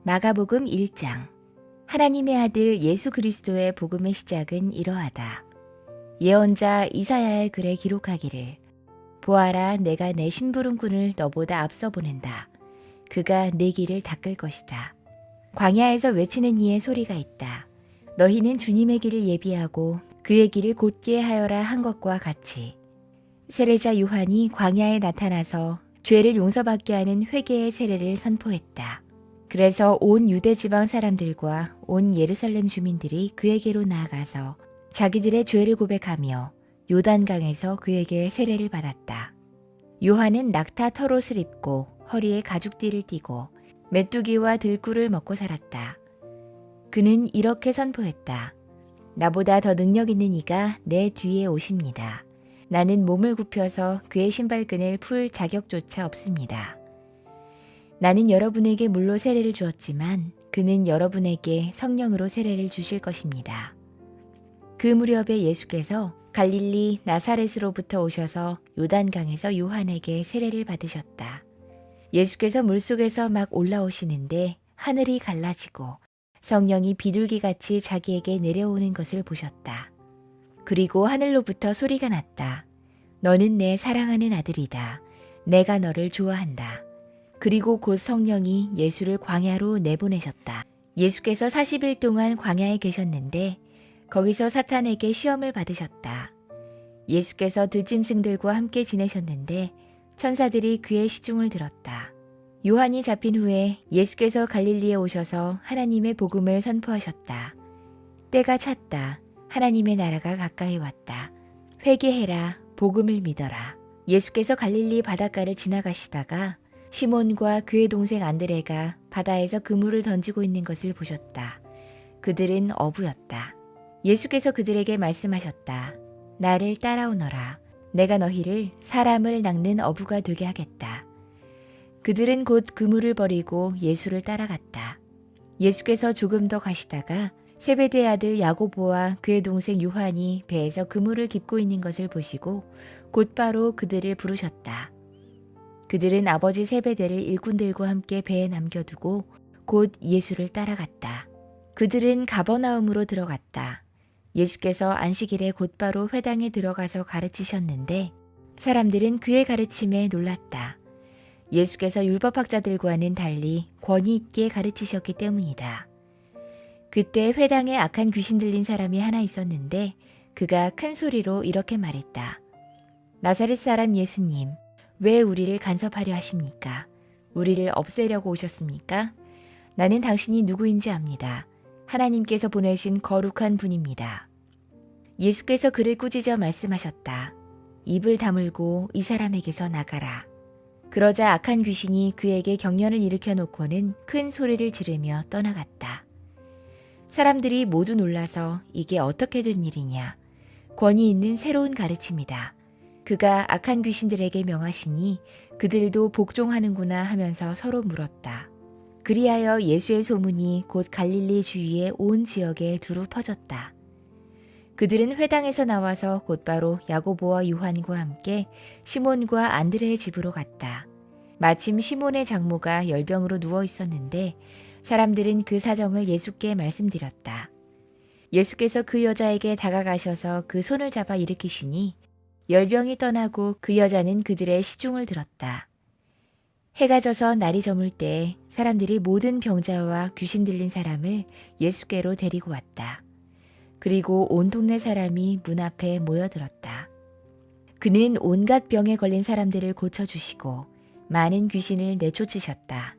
마가복음 1장. 하나님의 아들 예수 그리스도의 복음의 시작은 이러하다. 예언자 이사야의 글에 기록하기를 보아라, 내가 내 심부름꾼을 너보다 앞서 보낸다. 그가 내 길을 닦을 것이다. 광야에서 외치는 이의 소리가 있다. 너희는 주님의 길을 예비하고 그의 길을 곧게 하여라 한 것과 같이. 세례자 요한이 광야에 나타나서 죄를 용서받게 하는 회개의 세례를 선포했다. 그래서 온 유대 지방 사람들과 온 예루살렘 주민들이 그에게로 나아가서 자기들의 죄를 고백하며 요단강에서 그에게 세례를 받았다. 요한은 낙타 털옷을 입고 허리에 가죽띠를 띠고 메뚜기와 들꿀을 먹고 살았다. 그는 이렇게 선포했다. 나보다 더 능력 있는 이가 내 뒤에 오십니다. 나는 몸을 굽혀서 그의 신발끈을 풀 자격조차 없습니다. 나는 여러분에게 물로 세례를 주었지만 그는 여러분에게 성령으로 세례를 주실 것입니다. 그 무렵에 예수께서 갈릴리 나사렛으로부터 오셔서 요단강에서 요한에게 세례를 받으셨다. 예수께서 물속에서 막 올라오시는데 하늘이 갈라지고 성령이 비둘기같이 자기에게 내려오는 것을 보셨다. 그리고 하늘로부터 소리가 났다. 너는 내 사랑하는 아들이다. 내가 너를 좋아한다. 그리고 곧 성령이 예수를 광야로 내보내셨다. 예수께서 40일 동안 광야에 계셨는데 거기서 사탄에게 시험을 받으셨다. 예수께서 들짐승들과 함께 지내셨는데 천사들이 그의 시중을 들었다. 요한이 잡힌 후에 예수께서 갈릴리에 오셔서 하나님의 복음을 선포하셨다. 때가 찼다. 하나님의 나라가 가까이 왔다. 회개해라. 복음을 믿어라. 예수께서 갈릴리 바닷가를 지나가시다가 시몬과 그의 동생 안드레가 바다에서 그물을 던지고 있는 것을 보셨다. 그들은 어부였다. 예수께서 그들에게 말씀하셨다. 나를 따라오너라. 내가 너희를 사람을 낚는 어부가 되게 하겠다. 그들은 곧 그물을 버리고 예수를 따라갔다. 예수께서 조금 더 가시다가 세베대의 아들 야고보와 그의 동생 요한이 배에서 그물을 깁고 있는 것을 보시고 곧바로 그들을 부르셨다. 그들은 아버지 세베대를 일꾼들과 함께 배에 남겨두고 곧 예수를 따라갔다. 그들은 가버나움으로 들어갔다. 예수께서 안식일에 곧바로 회당에 들어가서 가르치셨는데 사람들은 그의 가르침에 놀랐다. 예수께서 율법학자들과는 달리 권위 있게 가르치셨기 때문이다. 그때 회당에 악한 귀신 들린 사람이 하나 있었는데 그가 큰 소리로 이렇게 말했다. 나사렛 사람 예수님, 왜 우리를 간섭하려 하십니까? 우리를 없애려고 오셨습니까? 나는 당신이 누구인지 압니다. 하나님께서 보내신 거룩한 분입니다. 예수께서 그를 꾸짖어 말씀하셨다. 입을 다물고 이 사람에게서 나가라. 그러자 악한 귀신이 그에게 경련을 일으켜 놓고는 큰 소리를 지르며 떠나갔다. 사람들이 모두 놀라서 이게 어떻게 된 일이냐. 권위 있는 새로운 가르침이다. 그가 악한 귀신들에게 명하시니 그들도 복종하는구나 하면서 서로 물었다. 그리하여 예수의 소문이 곧 갈릴리 주위의 온 지역에 두루 퍼졌다. 그들은 회당에서 나와서 곧바로 야고보와 요한과 함께 시몬과 안드레의 집으로 갔다. 마침 시몬의 장모가 열병으로 누워 있었는데 사람들은 그 사정을 예수께 말씀드렸다. 예수께서 그 여자에게 다가가셔서 그 손을 잡아 일으키시니 열병이 떠나고 그 여자는 그들의 시중을 들었다. 해가 져서 날이 저물 때 사람들이 모든 병자와 귀신 들린 사람을 예수께로 데리고 왔다. 그리고 온 동네 사람이 문 앞에 모여들었다. 그는 온갖 병에 걸린 사람들을 고쳐주시고 많은 귀신을 내쫓으셨다.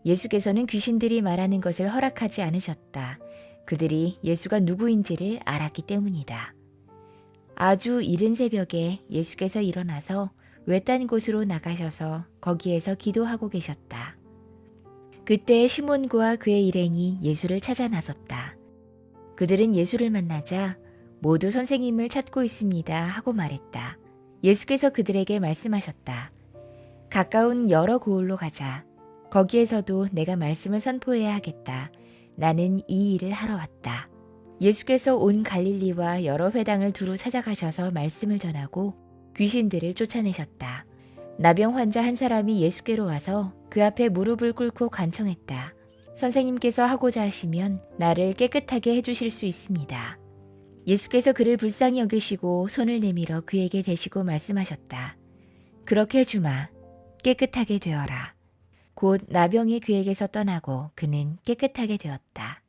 예수께서는 귀신들이 말하는 것을 허락하지 않으셨다. 그들이 예수가 누구인지를 알았기 때문이다. 아주 이른 새벽에 예수께서 일어나서 외딴 곳으로 나가셔서 거기에서 기도하고 계셨다. 그때 시몬과 그의 일행이 예수를 찾아 나섰다. 그들은 예수를 만나자 모두 선생님을 찾고 있습니다 하고 말했다. 예수께서 그들에게 말씀하셨다. 가까운 여러 고을로 가자. 거기에서도 내가 말씀을 선포해야 하겠다. 나는 이 일을 하러 왔다. 예수께서 온 갈릴리와 여러 회당을 두루 찾아가셔서 말씀을 전하고 귀신들을 쫓아내셨다. 나병 환자 한 사람이 예수께로 와서 그 앞에 무릎을 꿇고 간청했다. 선생님께서 하고자 하시면 나를 깨끗하게 해주실 수 있습니다. 예수께서 그를 불쌍히 여기시고 손을 내밀어 그에게 대시고 말씀하셨다. 그렇게 해주마. 깨끗하게 되어라. 곧 나병이 그에게서 떠나고 그는 깨끗하게 되었다.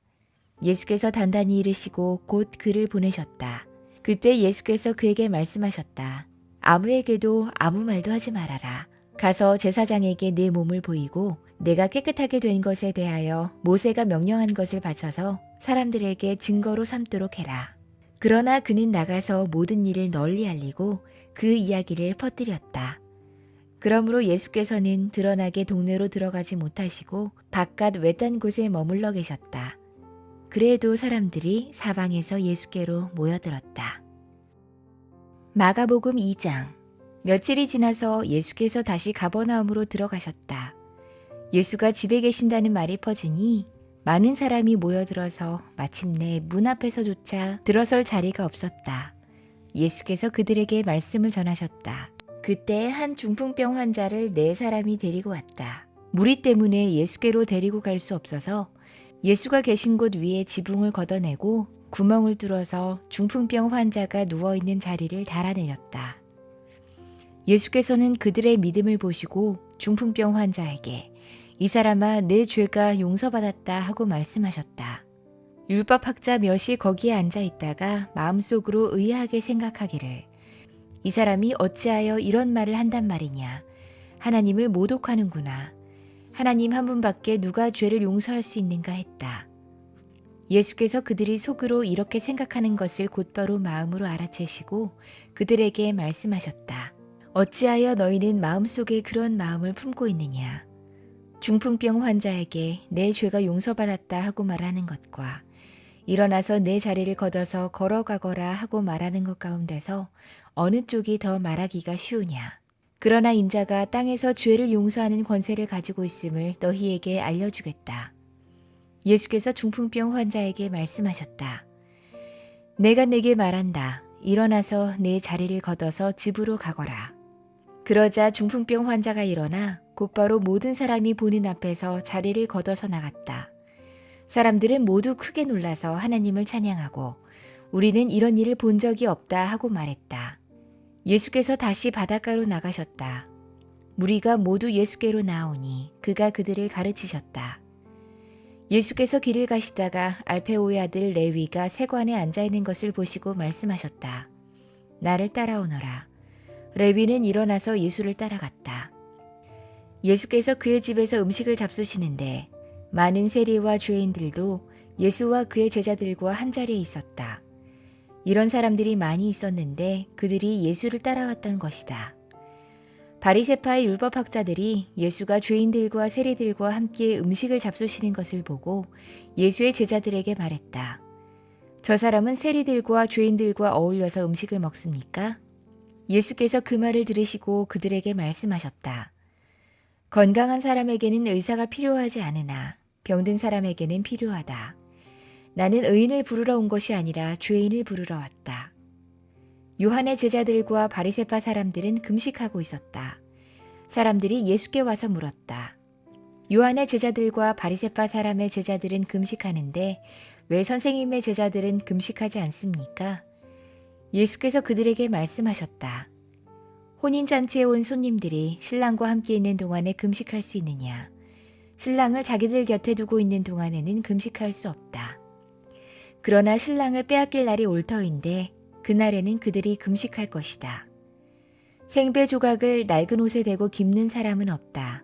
예수께서 단단히 이르시고 곧 그를 보내셨다. 그때 예수께서 그에게 말씀하셨다. 아무에게도 아무 말도 하지 말아라. 가서 제사장에게 내 몸을 보이고 내가 깨끗하게 된 것에 대하여 모세가 명령한 것을 바쳐서 사람들에게 증거로 삼도록 해라. 그러나 그는 나가서 모든 일을 널리 알리고 그 이야기를 퍼뜨렸다. 그러므로 예수께서는 드러나게 동네로 들어가지 못하시고 바깥 외딴 곳에 머물러 계셨다. 그래도 사람들이 사방에서 예수께로 모여들었다. 마가복음 2장. 며칠이 지나서 예수께서 다시 가버나움으로 들어가셨다. 예수가 집에 계신다는 말이 퍼지니 많은 사람이 모여들어서 마침내 문 앞에서조차 들어설 자리가 없었다. 예수께서 그들에게 말씀을 전하셨다. 그때 한 중풍병 환자를 4사람이 데리고 왔다. 무리 때문에 예수께로 데리고 갈 수 없어서 예수가 계신 곳 위에 지붕을 걷어내고 구멍을 뚫어서 중풍병 환자가 누워있는 자리를 달아내렸다. 예수께서는 그들의 믿음을 보시고 중풍병 환자에게 이 사람아 내 죄가 용서받았다 하고 말씀하셨다. 율법학자 몇이 거기에 앉아있다가 마음속으로 의아하게 생각하기를 이 사람이 어찌하여 이런 말을 한단 말이냐. 하나님을 모독하는구나. 하나님 한 분밖에 누가 죄를 용서할 수 있는가 했다. 예수께서 그들이 속으로 이렇게 생각하는 것을 곧바로 마음으로 알아채시고 그들에게 말씀하셨다. 어찌하여 너희는 마음속에 그런 마음을 품고 있느냐. 중풍병 환자에게 내 죄가 용서받았다 하고 말하는 것과 일어나서 내 자리를 걷어서 걸어가거라 하고 말하는 것 가운데서 어느 쪽이 더 말하기가 쉬우냐. 그러나 인자가 땅에서 죄를 용서하는 권세를 가지고 있음을 너희에게 알려주겠다. 예수께서 중풍병 환자에게 말씀하셨다. 내가 네게 말한다. 일어나서 내 자리를 걷어서 집으로 가거라. 그러자 중풍병 환자가 일어나 곧바로 모든 사람이 보는 앞에서 자리를 걷어서 나갔다. 사람들은 모두 크게 놀라서 하나님을 찬양하고 우리는 이런 일을 본 적이 없다 하고 말했다. 예수께서 다시 바닷가로 나가셨다. 무리가 모두 예수께로 나오니 그가 그들을 가르치셨다. 예수께서 길을 가시다가 알페오의 아들 레위가 세관에 앉아있는 것을 보시고 말씀하셨다. 나를 따라오너라. 레위는 일어나서 예수를 따라갔다. 예수께서 그의 집에서 음식을 잡수시는데 많은 세리와 죄인들도 예수와 그의 제자들과 한자리에 있었다. 이런 사람들이 많이 있었는데 그들이 예수를 따라왔던 것이다. 바리새파의 율법학자들이 예수가 죄인들과 세리들과 함께 음식을 잡수시는 것을 보고 예수의 제자들에게 말했다. 저 사람은 세리들과 죄인들과 어울려서 음식을 먹습니까? 예수께서 그 말을 들으시고 그들에게 말씀하셨다. 건강한 사람에게는 의사가 필요하지 않으나 병든 사람에게는 필요하다. 나는 의인을 부르러 온 것이 아니라 죄인을 부르러 왔다. 요한의 제자들과 바리새파 사람들은 금식하고 있었다. 사람들이 예수께 와서 물었다. 요한의 제자들과 바리새파 사람의 제자들은 금식하는데 왜 선생님의 제자들은 금식하지 않습니까? 예수께서 그들에게 말씀하셨다. 혼인잔치에 온 손님들이 신랑과 함께 있는 동안에 금식할 수 있느냐? 신랑을 자기들 곁에 두고 있는 동안에는 금식할 수 없다. 그러나 신랑을 빼앗길 날이 올 터인데 그날에는 그들이 금식할 것이다. 생배 조각을 낡은 옷에 대고 깁는 사람은 없다.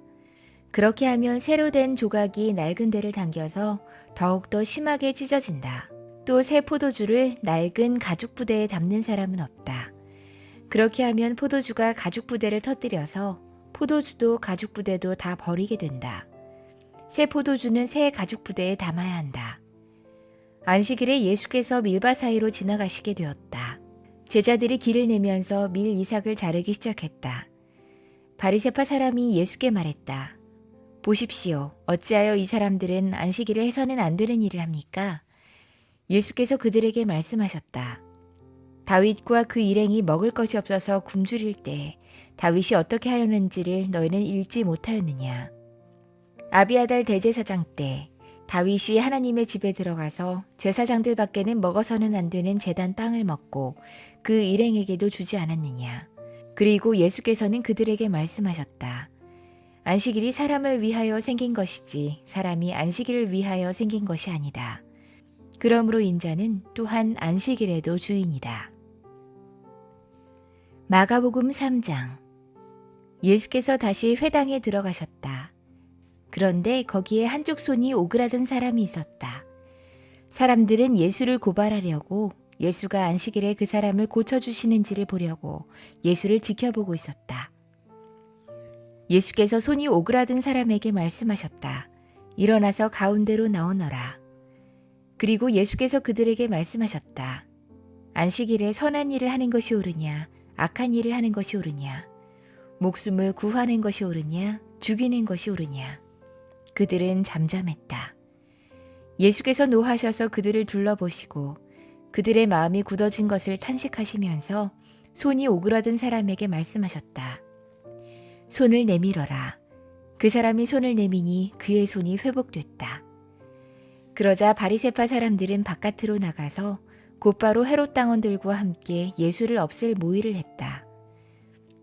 그렇게 하면 새로 된 조각이 낡은 데를 당겨서 더욱더 심하게 찢어진다. 또 새 포도주를 낡은 가죽 부대에 담는 사람은 없다. 그렇게 하면 포도주가 가죽 부대를 터뜨려서 포도주도 가죽 부대도 다 버리게 된다. 새 포도주는 새 가죽 부대에 담아야 한다. 안식일에 예수께서 밀밭 사이로 지나가시게 되었다. 제자들이 길을 내면서 밀 이삭을 자르기 시작했다. 바리새파 사람이 예수께 말했다. 보십시오. 어찌하여 이 사람들은 안식일에 해서는 안 되는 일을 합니까? 예수께서 그들에게 말씀하셨다. 다윗과 그 일행이 먹을 것이 없어서 굶주릴 때 다윗이 어떻게 하였는지를 너희는 읽지 못하였느냐. 아비아달 대제사장 때 다윗이 하나님의 집에 들어가서 제사장들밖에는 먹어서는 안 되는 제단 빵을 먹고 그 일행에게도 주지 않았느냐. 그리고 예수께서는 그들에게 말씀하셨다. 안식일이 사람을 위하여 생긴 것이지 사람이 안식일을 위하여 생긴 것이 아니다. 그러므로 인자는 또한 안식일에도 주인이다. 마가복음 3장. 예수께서 다시 회당에 들어가셨다. 그런데 거기에 한쪽 손이 오그라든 사람이 있었다. 사람들은 예수를 고발하려고 예수가 안식일에 그 사람을 고쳐주시는지를 보려고 예수를 지켜보고 있었다. 예수께서 손이 오그라든 사람에게 말씀하셨다. 일어나서 가운데로 나오너라. 그리고 예수께서 그들에게 말씀하셨다. 안식일에 선한 일을 하는 것이 옳으냐, 악한 일을 하는 것이 옳으냐, 목숨을 구하는 것이 옳으냐, 죽이는 것이 옳으냐. 그들은 잠잠했다. 예수께서 노하셔서 그들을 둘러보시고 그들의 마음이 굳어진 것을 탄식하시면서 손이 오그라든 사람에게 말씀하셨다. 손을 내밀어라. 그 사람이 손을 내미니 그의 손이 회복됐다. 그러자 바리새파 사람들은 바깥으로 나가서 곧바로 헤롯 당원들과 함께 예수를 없앨 모의를 했다.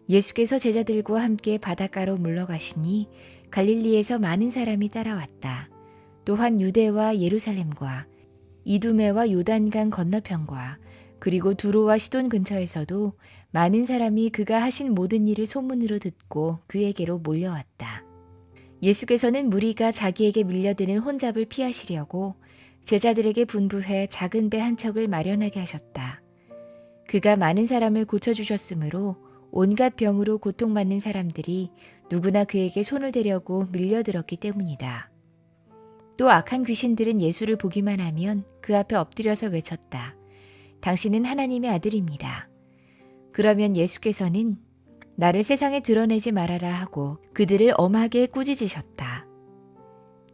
예수께서 제자들과 함께 바닷가로 물러가시니 갈릴리에서 많은 사람이 따라왔다. 또한 유대와 예루살렘과 이두메와 요단강 건너편과 그리고 두로와 시돈 근처에서도 많은 사람이 그가 하신 모든 일을 소문으로 듣고 그에게로 몰려왔다. 예수께서는 무리가 자기에게 밀려드는 혼잡을 피하시려고 제자들에게 분부해 작은 배 한 척을 마련하게 하셨다. 그가 많은 사람을 고쳐주셨으므로 온갖 병으로 고통받는 사람들이 누구나 그에게 손을 대려고 밀려들었기 때문이다. 또 악한 귀신들은 예수를 보기만 하면 그 앞에 엎드려서 외쳤다. 당신은 하나님의 아들입니다. 그러면 예수께서는 나를 세상에 드러내지 말아라 하고 그들을 엄하게 꾸짖으셨다.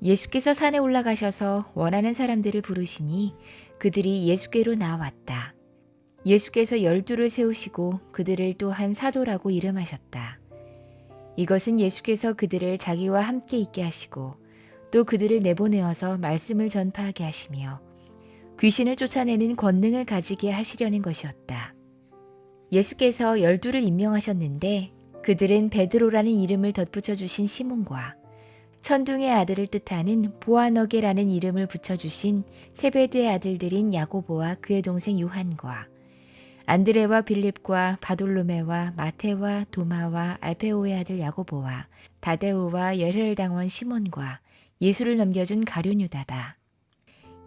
예수께서 산에 올라가셔서 원하는 사람들을 부르시니 그들이 예수께로 나왔다. 예수께서 12를 세우시고 그들을 또한 사도라고 이름하셨다. 이것은 예수께서 그들을 자기와 함께 있게 하시고 또 그들을 내보내어서 말씀을 전파하게 하시며 귀신을 쫓아내는 권능을 가지게 하시려는 것이었다. 예수께서 12를 임명하셨는데 그들은 베드로라는 이름을 덧붙여 주신 시몬과 천둥의 아들을 뜻하는 보아너게라는 이름을 붙여주신 세베드의 아들들인 야고보와 그의 동생 요한과 안드레와 빌립과 바돌로메와 마테와 도마와 알페오의 아들 야고보와 다데오와 열혈당원 시몬과 예수를 넘겨준 가룟 유다다.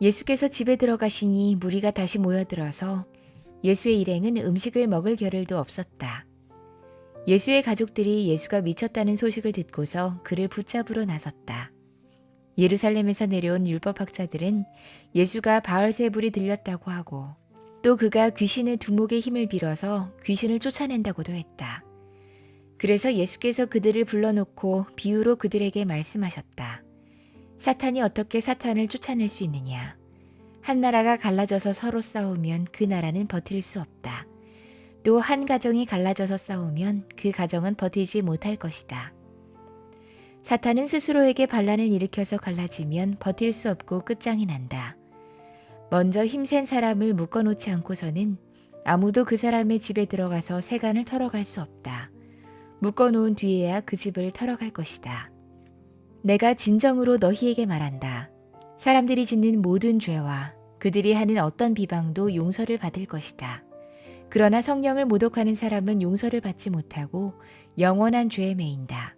예수께서 집에 들어가시니 무리가 다시 모여들어서 예수의 일행은 음식을 먹을 겨를도 없었다. 예수의 가족들이 예수가 미쳤다는 소식을 듣고서 그를 붙잡으러 나섰다. 예루살렘에서 내려온 율법학자들은 예수가 바알세불이 들렸다고 하고 또 그가 귀신의 두목의 힘을 빌어서 귀신을 쫓아낸다고도 했다. 그래서 예수께서 그들을 불러놓고 비유로 그들에게 말씀하셨다. 사탄이 어떻게 사탄을 쫓아낼 수 있느냐? 한 나라가 갈라져서 서로 싸우면 그 나라는 버틸 수 없다. 또 한 가정이 갈라져서 싸우면 그 가정은 버티지 못할 것이다. 사탄은 스스로에게 반란을 일으켜서 갈라지면 버틸 수 없고 끝장이 난다. 먼저 힘센 사람을 묶어놓지 않고서는 아무도 그 사람의 집에 들어가서 세간을 털어갈 수 없다. 묶어놓은 뒤에야 그 집을 털어갈 것이다. 내가 진정으로 너희에게 말한다. 사람들이 짓는 모든 죄와 그들이 하는 어떤 비방도 용서를 받을 것이다. 그러나 성령을 모독하는 사람은 용서를 받지 못하고 영원한 죄에 매인다.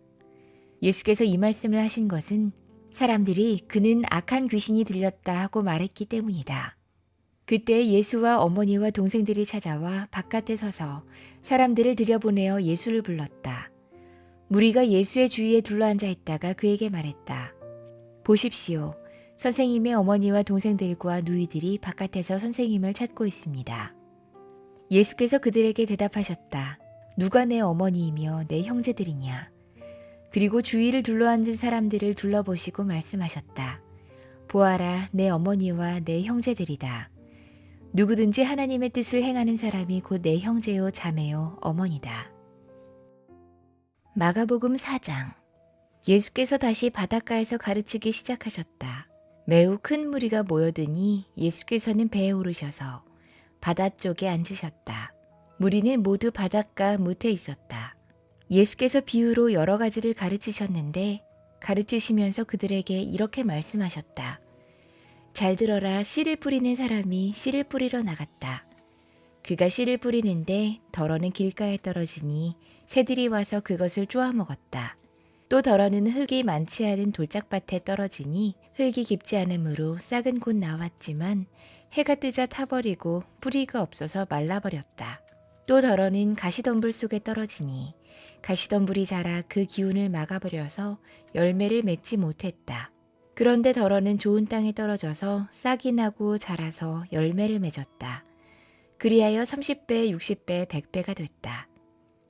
예수께서 이 말씀을 하신 것은 사람들이 그는 악한 귀신이 들렸다 하고 말했기 때문이다. 그때 예수와 어머니와 동생들이 찾아와 바깥에 서서 사람들을 들여보내어 예수를 불렀다. 무리가 예수의 주위에 둘러앉아 있다가 그에게 말했다. 보십시오. 선생님의 어머니와 동생들과 누이들이 바깥에서 선생님을 찾고 있습니다. 예수께서 그들에게 대답하셨다. 누가 내 어머니이며 내 형제들이냐? 그리고 주위를 둘러앉은 사람들을 둘러보시고 말씀하셨다. 보아라, 내 어머니와 내 형제들이다. 누구든지 하나님의 뜻을 행하는 사람이 곧 내 형제요 자매요 어머니다. 마가복음 4장. 예수께서 다시 바닷가에서 가르치기 시작하셨다. 매우 큰 무리가 모여드니 예수께서는 배에 오르셔서 바다 쪽에 앉으셨다. 무리는 모두 바닷가 무태 있었다. 예수께서 비유로 여러 가지를 가르치셨는데 가르치시면서 그들에게 이렇게 말씀하셨다. 잘 들어라. 씨를 뿌리는 사람이 씨를 뿌리러 나갔다. 그가 씨를 뿌리는데 덜어는 길가에 떨어지니 새들이 와서 그것을 쪼아 먹었다. 또 덜어는 흙이 많지 않은 돌짝밭에 떨어지니 흙이 깊지 않으므로 싹은 곧 나왔지만 해가 뜨자 타버리고 뿌리가 없어서 말라버렸다. 또 덜어는 가시덤불 속에 떨어지니 가시덤불이 자라 그 기운을 막아버려서 열매를 맺지 못했다. 그런데 덜어는 좋은 땅에 떨어져서 싹이 나고 자라서 열매를 맺었다. 그리하여 30배, 60배, 100배가 됐다.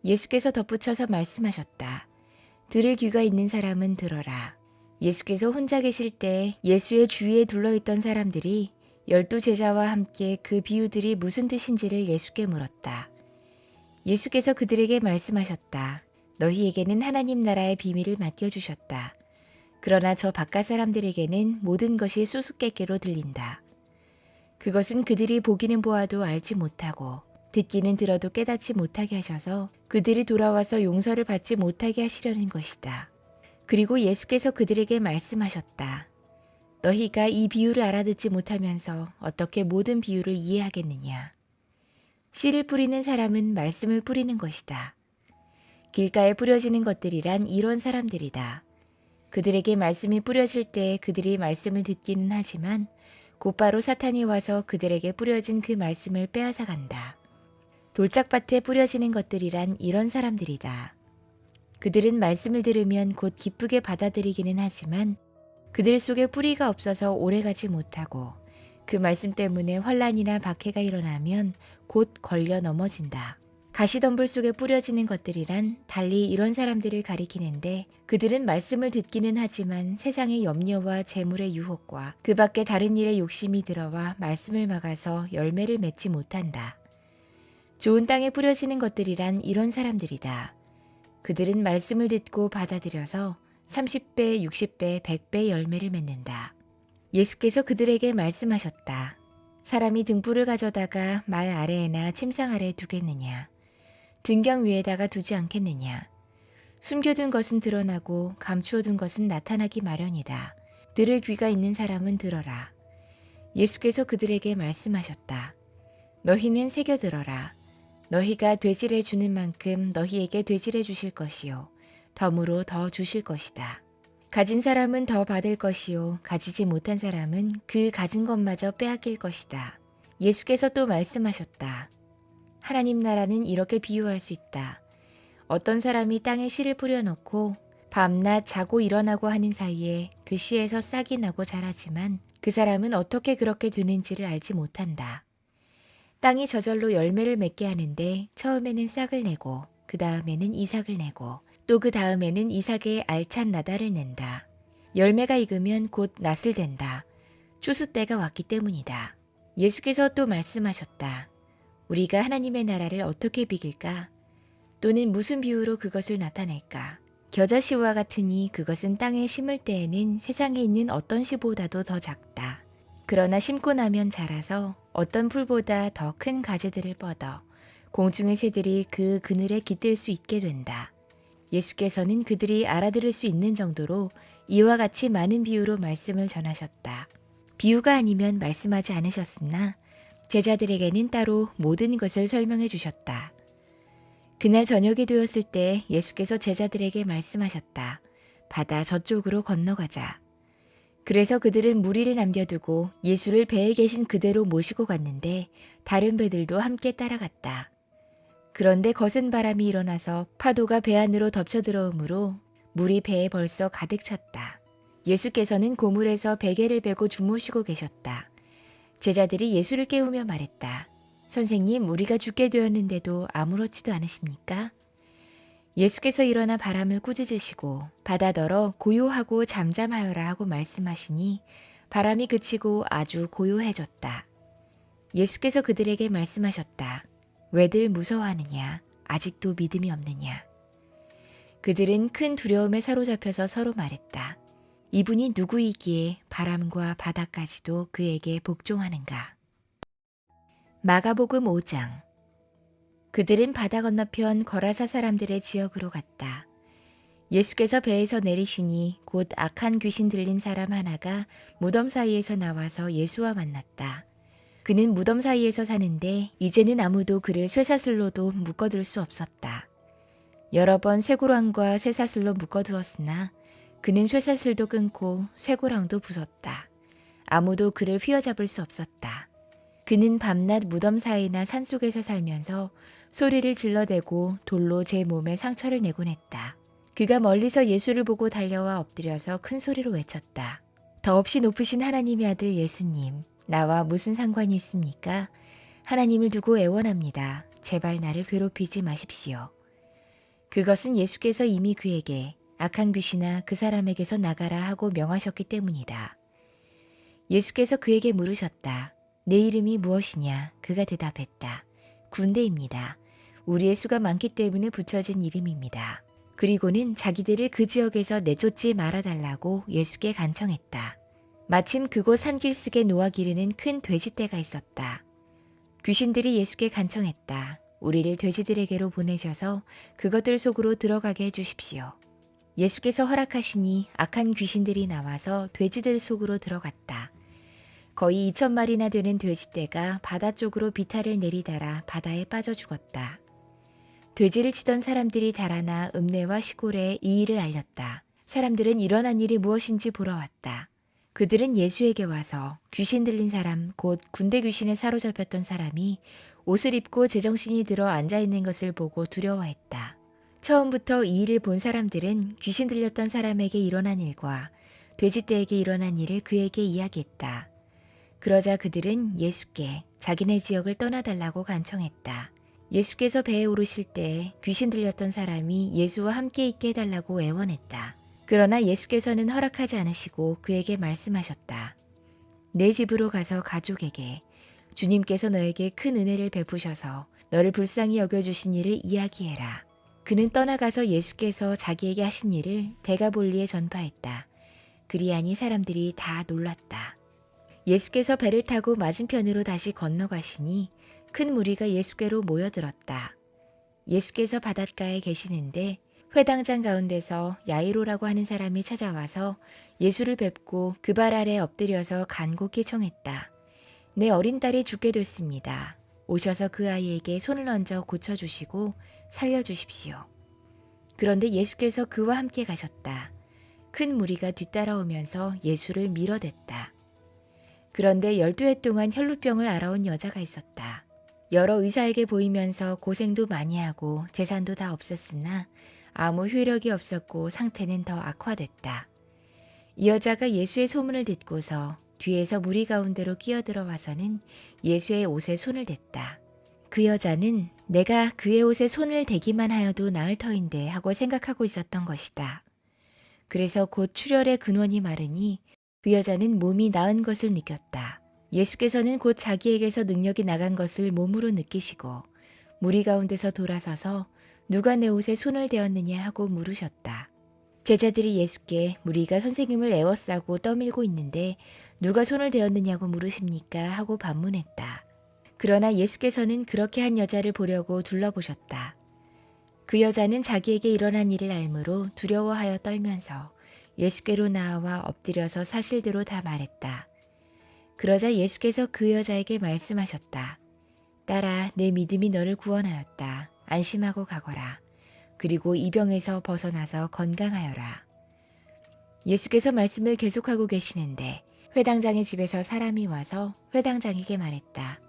예수께서 덧붙여서 말씀하셨다. 들을 귀가 있는 사람은 들어라. 예수께서 혼자 계실 때 예수의 주위에 둘러있던 사람들이 12제자와 함께 그 비유들이 무슨 뜻인지를 예수께 물었다. 예수께서 그들에게 말씀하셨다. 너희에게는 하나님 나라의 비밀을 맡겨주셨다. 그러나 저 바깥 사람들에게는 모든 것이 수수께끼로 들린다. 그것은 그들이 보기는 보아도 알지 못하고 듣기는 들어도 깨닫지 못하게 하셔서 그들이 돌아와서 용서를 받지 못하게 하시려는 것이다. 그리고 예수께서 그들에게 말씀하셨다. 너희가 이 비유를 알아듣지 못하면서 어떻게 모든 비유를 이해하겠느냐. 씨를 뿌리는 사람은 말씀을 뿌리는 것이다. 길가에 뿌려지는 것들이란 이런 사람들이다. 그들에게 말씀이 뿌려질 때 그들이 말씀을 듣기는 하지만 곧바로 사탄이 와서 그들에게 뿌려진 그 말씀을 빼앗아 간다. 돌짝밭에 뿌려지는 것들이란 이런 사람들이다. 그들은 말씀을 들으면 곧 기쁘게 받아들이기는 하지만 그들 속에 뿌리가 없어서 오래가지 못하고 그 말씀 때문에 환난이나 박해가 일어나면 곧 걸려 넘어진다. 가시덤불 속에 뿌려지는 것들이란 달리 이런 사람들을 가리키는데 그들은 말씀을 듣기는 하지만 세상의 염려와 재물의 유혹과 그 밖에 다른 일에 욕심이 들어와 말씀을 막아서 열매를 맺지 못한다. 좋은 땅에 뿌려지는 것들이란 이런 사람들이다. 그들은 말씀을 듣고 받아들여서 30배, 60배, 100배 열매를 맺는다. 예수께서 그들에게 말씀하셨다. 사람이 등불을 가져다가 말 아래에나 침상 아래에 두겠느냐. 등경 위에다가 두지 않겠느냐. 숨겨둔 것은 드러나고 감추어둔 것은 나타나기 마련이다. 들을 귀가 있는 사람은 들어라. 예수께서 그들에게 말씀하셨다. 너희는 새겨 들어라. 너희가 되질해 주는 만큼 너희에게 되질해 주실 것이요. 덤으로 더 주실 것이다. 가진 사람은 더 받을 것이요. 가지지 못한 사람은 그 가진 것마저 빼앗길 것이다. 예수께서 또 말씀하셨다. 하나님 나라는 이렇게 비유할 수 있다. 어떤 사람이 땅에 씨를 뿌려놓고 밤낮 자고 일어나고 하는 사이에 그 씨에서 싹이 나고 자라지만 그 사람은 어떻게 그렇게 되는지를 알지 못한다. 땅이 저절로 열매를 맺게 하는데 처음에는 싹을 내고 그 다음에는 이삭을 내고 또 그 다음에는 이삭의 알찬 나달을 낸다. 열매가 익으면 곧 낫을 댄다. 추수 때가 왔기 때문이다. 예수께서 또 말씀하셨다. 우리가 하나님의 나라를 어떻게 비길까? 또는 무슨 비유로 그것을 나타낼까? 겨자씨와 같으니 그것은 땅에 심을 때에는 세상에 있는 어떤 씨보다도 더 작다. 그러나 심고 나면 자라서 어떤 풀보다 더 큰 가지들을 뻗어 공중의 새들이 그 그늘에 깃들 수 있게 된다. 예수께서는 그들이 알아들을 수 있는 정도로 이와 같이 많은 비유로 말씀을 전하셨다. 비유가 아니면 말씀하지 않으셨으나 제자들에게는 따로 모든 것을 설명해 주셨다. 그날 저녁이 되었을 때 예수께서 제자들에게 말씀하셨다. 바다 저쪽으로 건너가자. 그래서 그들은 무리를 남겨두고 예수를 배에 계신 그대로 모시고 갔는데 다른 배들도 함께 따라갔다. 그런데 거센 바람이 일어나서 파도가 배 안으로 덮쳐 들어오므로 물이 배에 벌써 가득 찼다. 예수께서는 고물에서 베개를 베고 주무시고 계셨다. 제자들이 예수를 깨우며 말했다. 선생님, 우리가 죽게 되었는데도 아무렇지도 않으십니까? 예수께서 일어나 바람을 꾸짖으시고 바다더러 고요하고 잠잠하여라 하고 말씀하시니 바람이 그치고 아주 고요해졌다. 예수께서 그들에게 말씀하셨다. 왜들 무서워하느냐? 아직도 믿음이 없느냐? 그들은 큰 두려움에 사로잡혀서 서로 말했다. 이분이 누구이기에 바람과 바다까지도 그에게 복종하는가? 마가복음 5장. 그들은 바다 건너편 거라사 사람들의 지역으로 갔다. 예수께서 배에서 내리시니 곧 악한 귀신 들린 사람 하나가 무덤 사이에서 나와서 예수와 만났다. 그는 무덤 사이에서 사는데 이제는 아무도 그를 쇠사슬로도 묶어둘 수 없었다. 여러 번 쇠고랑과 쇠사슬로 묶어두었으나 그는 쇠사슬도 끊고 쇠고랑도 부쉈다. 아무도 그를 휘어잡을 수 없었다. 그는 밤낮 무덤 사이나 산속에서 살면서 소리를 질러대고 돌로 제 몸에 상처를 내곤 했다. 그가 멀리서 예수를 보고 달려와 엎드려서 큰 소리로 외쳤다. 더없이 높으신 하나님의 아들 예수님, 나와 무슨 상관이 있습니까? 하나님을 두고 애원합니다. 제발 나를 괴롭히지 마십시오. 그것은 예수께서 이미 그에게 악한 귀신아 그 사람에게서 나가라 하고 명하셨기 때문이다. 예수께서 그에게 물으셨다. 내 이름이 무엇이냐? 그가 대답했다. 군대입니다. 우리의 수가 많기 때문에 붙여진 이름입니다. 그리고는 자기들을 그 지역에서 내쫓지 말아달라고 예수께 간청했다. 마침 그곳 산길슭에 놓아 기르는 큰 돼지떼가 있었다. 귀신들이 예수께 간청했다. 우리를 돼지들에게로 보내셔서 그것들 속으로 들어가게 해주십시오. 예수께서 허락하시니 악한 귀신들이 나와서 돼지들 속으로 들어갔다. 거의 2,000마리나 되는 돼지떼가 바다 쪽으로 비탈을 내리달아 바다에 빠져 죽었다. 돼지를 치던 사람들이 달아나 읍내와 시골에 이 일을 알렸다. 사람들은 일어난 일이 무엇인지 보러 왔다. 그들은 예수에게 와서 귀신 들린 사람, 곧 군대 귀신에 사로잡혔던 사람이 옷을 입고 제정신이 들어 앉아있는 것을 보고 두려워했다. 처음부터 이 일을 본 사람들은 귀신 들렸던 사람에게 일어난 일과 돼지떼에게 일어난 일을 그에게 이야기했다. 그러자 그들은 예수께 자기네 지역을 떠나달라고 간청했다. 예수께서 배에 오르실 때 귀신 들렸던 사람이 예수와 함께 있게 해달라고 애원했다. 그러나 예수께서는 허락하지 않으시고 그에게 말씀하셨다. 내 집으로 가서 가족에게 주님께서 너에게 큰 은혜를 베푸셔서 너를 불쌍히 여겨주신 일을 이야기해라. 그는 떠나가서 예수께서 자기에게 하신 일을 데가볼리에 전파했다. 그리하니 사람들이 다 놀랐다. 예수께서 배를 타고 맞은편으로 다시 건너가시니 큰 무리가 예수께로 모여들었다. 예수께서 바닷가에 계시는데 회당장 가운데서 야이로라고 하는 사람이 찾아와서 예수를 뵙고 그 발 아래 엎드려서 간곡히 청했다. 내 어린 딸이 죽게 됐습니다. 오셔서 그 아이에게 손을 얹어 고쳐주시고 살려주십시오. 그런데 예수께서 그와 함께 가셨다. 큰 무리가 뒤따라오면서 예수를 밀어댔다. 그런데 12해 동안 혈루병을 앓아온 여자가 있었다. 여러 의사에게 보이면서 고생도 많이 하고 재산도 다 없었으나 아무 효력이 없었고 상태는 더 악화됐다. 이 여자가 예수의 소문을 듣고서 뒤에서 무리 가운데로 끼어들어와서는 예수의 옷에 손을 댔다. 그 여자는 내가 그의 옷에 손을 대기만 하여도 나을 터인데 하고 생각하고 있었던 것이다. 그래서 곧 출혈의 근원이 마르니 그 여자는 몸이 나은 것을 느꼈다. 예수께서는 곧 자기에게서 능력이 나간 것을 몸으로 느끼시고 무리 가운데서 돌아서서 누가 내 옷에 손을 대었느냐 하고 물으셨다. 제자들이 예수께 무리가 선생님을 애워싸고 떠밀고 있는데 누가 손을 대었느냐고 물으십니까? 하고 반문했다. 그러나 예수께서는 그렇게 한 여자를 보려고 둘러보셨다. 그 여자는 자기에게 일어난 일을 알므로 두려워하여 떨면서 예수께로 나와 엎드려서 사실대로 다 말했다. 그러자 예수께서 그 여자에게 말씀하셨다. 딸아, 내 믿음이 너를 구원하였다. 안심하고 가거라. 그리고 이 병에서 벗어나서 건강하여라. 예수께서 말씀을 계속하고 계시는데 회당장의 집에서 사람이 와서 회당장에게 말했다.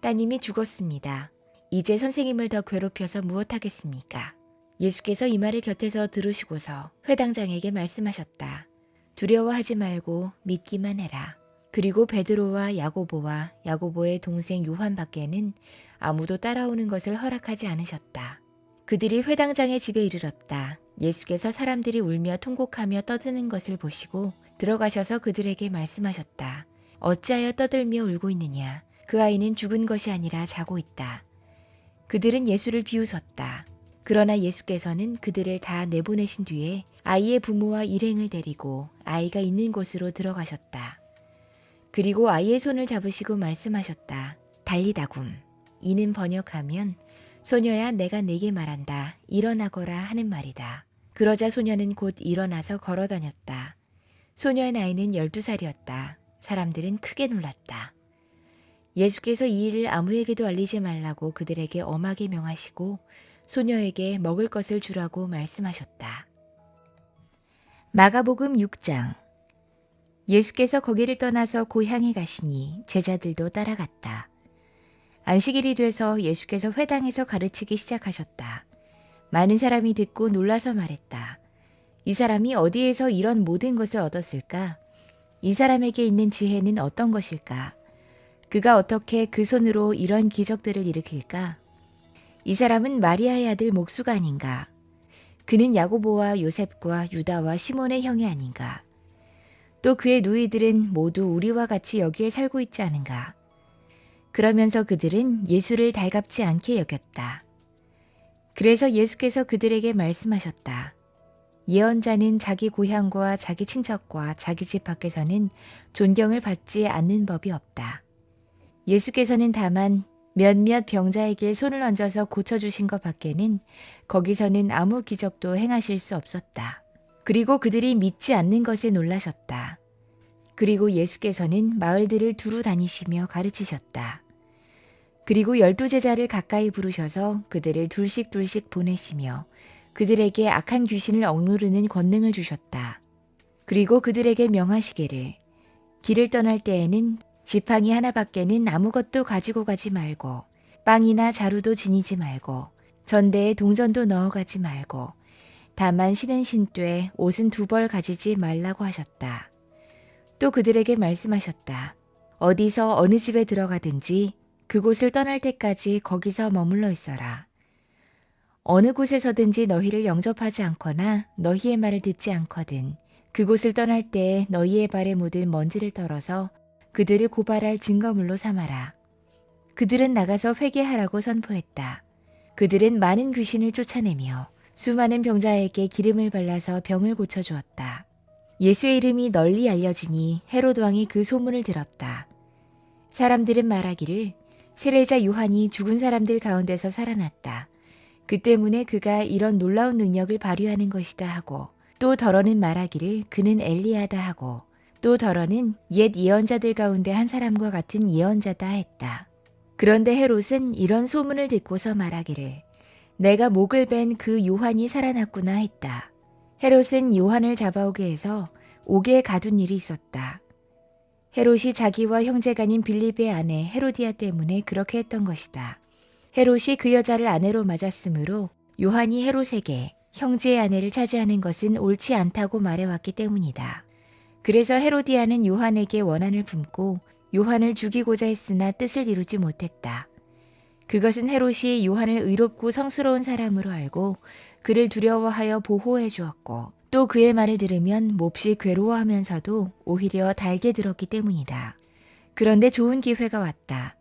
따님이 죽었습니다. 이제 선생님을 더 괴롭혀서 무엇하겠습니까? 예수께서 이 말을 곁에서 들으시고서 회당장에게 말씀하셨다. 두려워하지 말고 믿기만 해라. 그리고 베드로와 야고보와 야고보의 동생 요한밖에는 아무도 따라오는 것을 허락하지 않으셨다. 그들이 회당장의 집에 이르렀다. 예수께서 사람들이 울며 통곡하며 떠드는 것을 보시고 들어가셔서 그들에게 말씀하셨다. 어찌하여 떠들며 울고 있느냐? 그 아이는 죽은 것이 아니라 자고 있다. 그들은 예수를 비웃었다. 그러나 예수께서는 그들을 다 내보내신 뒤에 아이의 부모와 일행을 데리고 아이가 있는 곳으로 들어가셨다. 그리고 아이의 손을 잡으시고 말씀하셨다. 달리다굼. 이는 번역하면 소녀야 내가 네게 말한다. 일어나거라 하는 말이다. 그러자 소녀는 곧 일어나서 걸어 다녔다. 소녀의 나이는 12살이었다. 사람들은 크게 놀랐다. 예수께서 이 일을 아무에게도 알리지 말라고 그들에게 엄하게 명하시고 소녀에게 먹을 것을 주라고 말씀하셨다. 마가복음 6장. 예수께서 거기를 떠나서 고향에 가시니 제자들도 따라갔다. 안식일이 돼서 예수께서 회당에서 가르치기 시작하셨다. 많은 사람이 듣고 놀라서 말했다. 이 사람이 어디에서 이런 모든 것을 얻었을까? 이 사람에게 있는 지혜는 어떤 것일까? 그가 어떻게 그 손으로 이런 기적들을 일으킬까? 이 사람은 마리아의 아들 목수가 아닌가? 그는 야고보와 요셉과 유다와 시몬의 형이 아닌가? 또 그의 누이들은 모두 우리와 같이 여기에 살고 있지 않은가? 그러면서 그들은 예수를 달갑지 않게 여겼다. 그래서 예수께서 그들에게 말씀하셨다. 예언자는 자기 고향과 자기 친척과 자기 집 밖에서는 존경을 받지 않는 법이 없다. 예수께서는 다만 몇몇 병자에게 손을 얹어서 고쳐주신 것 밖에는 거기서는 아무 기적도 행하실 수 없었다. 그리고 그들이 믿지 않는 것에 놀라셨다. 그리고 예수께서는 마을들을 두루 다니시며 가르치셨다. 그리고 12제자를 가까이 부르셔서 그들을 둘씩 보내시며 그들에게 악한 귀신을 억누르는 권능을 주셨다. 그리고 그들에게 명하시기를 길을 떠날 때에는 지팡이 하나밖에는 아무것도 가지고 가지 말고 빵이나 자루도 지니지 말고 전대에 동전도 넣어가지 말고 다만 신은 신되 옷은 2벌 가지지 말라고 하셨다. 또 그들에게 말씀하셨다. 어디서 어느 집에 들어가든지 그곳을 떠날 때까지 거기서 머물러 있어라. 어느 곳에서든지 너희를 영접하지 않거나 너희의 말을 듣지 않거든 그곳을 떠날 때에 너희의 발에 묻은 먼지를 떨어서 그들을 고발할 증거물로 삼아라. 그들은 나가서 회개하라고 선포했다. 그들은 많은 귀신을 쫓아내며 수많은 병자에게 기름을 발라서 병을 고쳐주었다. 예수의 이름이 널리 알려지니 헤롯 왕이 그 소문을 들었다. 사람들은 말하기를 세례자 요한이 죽은 사람들 가운데서 살아났다. 그 때문에 그가 이런 놀라운 능력을 발휘하는 것이다 하고 또 더러는 말하기를 그는 엘리야다 하고 또 더러는 옛 예언자들 가운데 한 사람과 같은 예언자다 했다. 그런데 헤롯은 이런 소문을 듣고서 말하기를 내가 목을 벤 그 요한이 살아났구나 했다. 헤롯은 요한을 잡아오게 해서 옥에 가둔 일이 있었다. 헤롯이 자기와 형제간인 빌립의 아내 헤로디아 때문에 그렇게 했던 것이다. 헤롯이 그 여자를 아내로 맞았으므로 요한이 헤롯에게 형제의 아내를 차지하는 것은 옳지 않다고 말해왔기 때문이다. 그래서 헤로디아는 요한에게 원한을 품고 요한을 죽이고자 했으나 뜻을 이루지 못했다. 그것은 헤롯이 요한을 의롭고 성스러운 사람으로 알고 그를 두려워하여 보호해 주었고 또 그의 말을 들으면 몹시 괴로워하면서도 오히려 달게 들었기 때문이다. 그런데 좋은 기회가 왔다.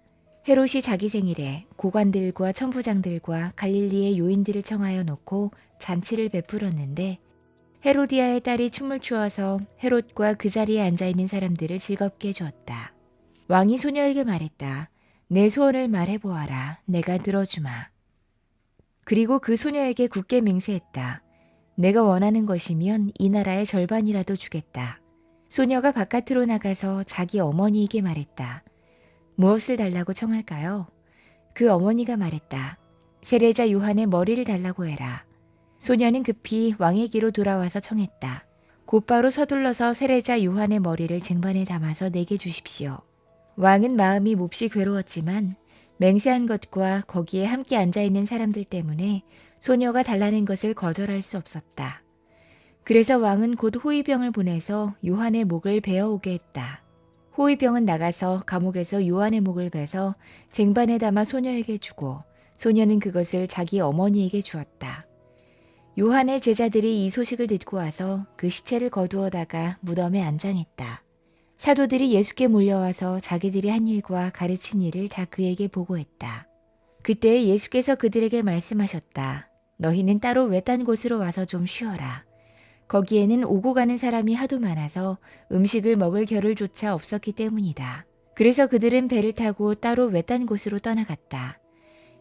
헤롯이 자기 생일에 고관들과 천부장들과 갈릴리의 요인들을 청하여 놓고 잔치를 베풀었는데 헤로디아의 딸이 춤을 추어서 헤롯과 그 자리에 앉아있는 사람들을 즐겁게 해주었다. 왕이 소녀에게 말했다. 내 소원을 말해보아라. 내가 들어주마. 그리고 그 소녀에게 굳게 맹세했다. 내가 원하는 것이면 이 나라의 절반이라도 주겠다. 소녀가 바깥으로 나가서 자기 어머니에게 말했다. 무엇을 달라고 청할까요? 그 어머니가 말했다. 세례자 요한의 머리를 달라고 해라. 소녀는 급히 왕에게로 돌아와서 청했다. 곧바로 서둘러서 세례자 요한의 머리를 쟁반에 담아서 내게 주십시오. 왕은 마음이 몹시 괴로웠지만 맹세한 것과 거기에 함께 앉아있는 사람들 때문에 소녀가 달라는 것을 거절할 수 없었다. 그래서 왕은 곧 호위병을 보내서 요한의 목을 베어오게 했다. 호위병은 나가서 감옥에서 요한의 목을 베서 쟁반에 담아 소녀에게 주고 소녀는 그것을 자기 어머니에게 주었다. 요한의 제자들이 이 소식을 듣고 와서 그 시체를 거두어다가 무덤에 안장했다. 사도들이 예수께 몰려와서 자기들이 한 일과 가르친 일을 다 그에게 보고했다. 그때 예수께서 그들에게 말씀하셨다. 너희는 따로 외딴 곳으로 와서 좀 쉬어라. 거기에는 오고 가는 사람이 하도 많아서 음식을 먹을 겨를조차 없었기 때문이다. 그래서 그들은 배를 타고 따로 외딴 곳으로 떠나갔다.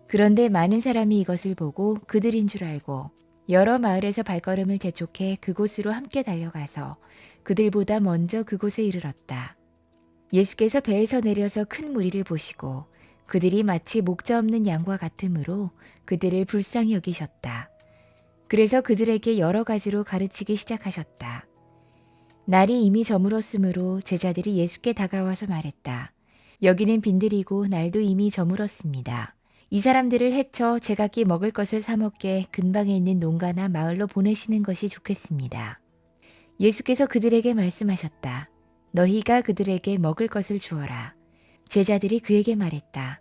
그런데 많은 사람이 이것을 보고 그들인 줄 알고 여러 마을에서 발걸음을 재촉해 그곳으로 함께 달려가서 그들보다 먼저 그곳에 이르렀다. 예수께서 배에서 내려서 큰 무리를 보시고 그들이 마치 목자 없는 양과 같으므로 그들을 불쌍히 여기셨다. 그래서 그들에게 여러 가지로 가르치기 시작하셨다. 날이 이미 저물었으므로 제자들이 예수께 다가와서 말했다. 여기는 빈들이고 날도 이미 저물었습니다. 이 사람들을 해쳐 제각기 먹을 것을 사 먹게 근방에 있는 농가나 마을로 보내시는 것이 좋겠습니다. 예수께서 그들에게 말씀하셨다. 너희가 그들에게 먹을 것을 주어라. 제자들이 그에게 말했다.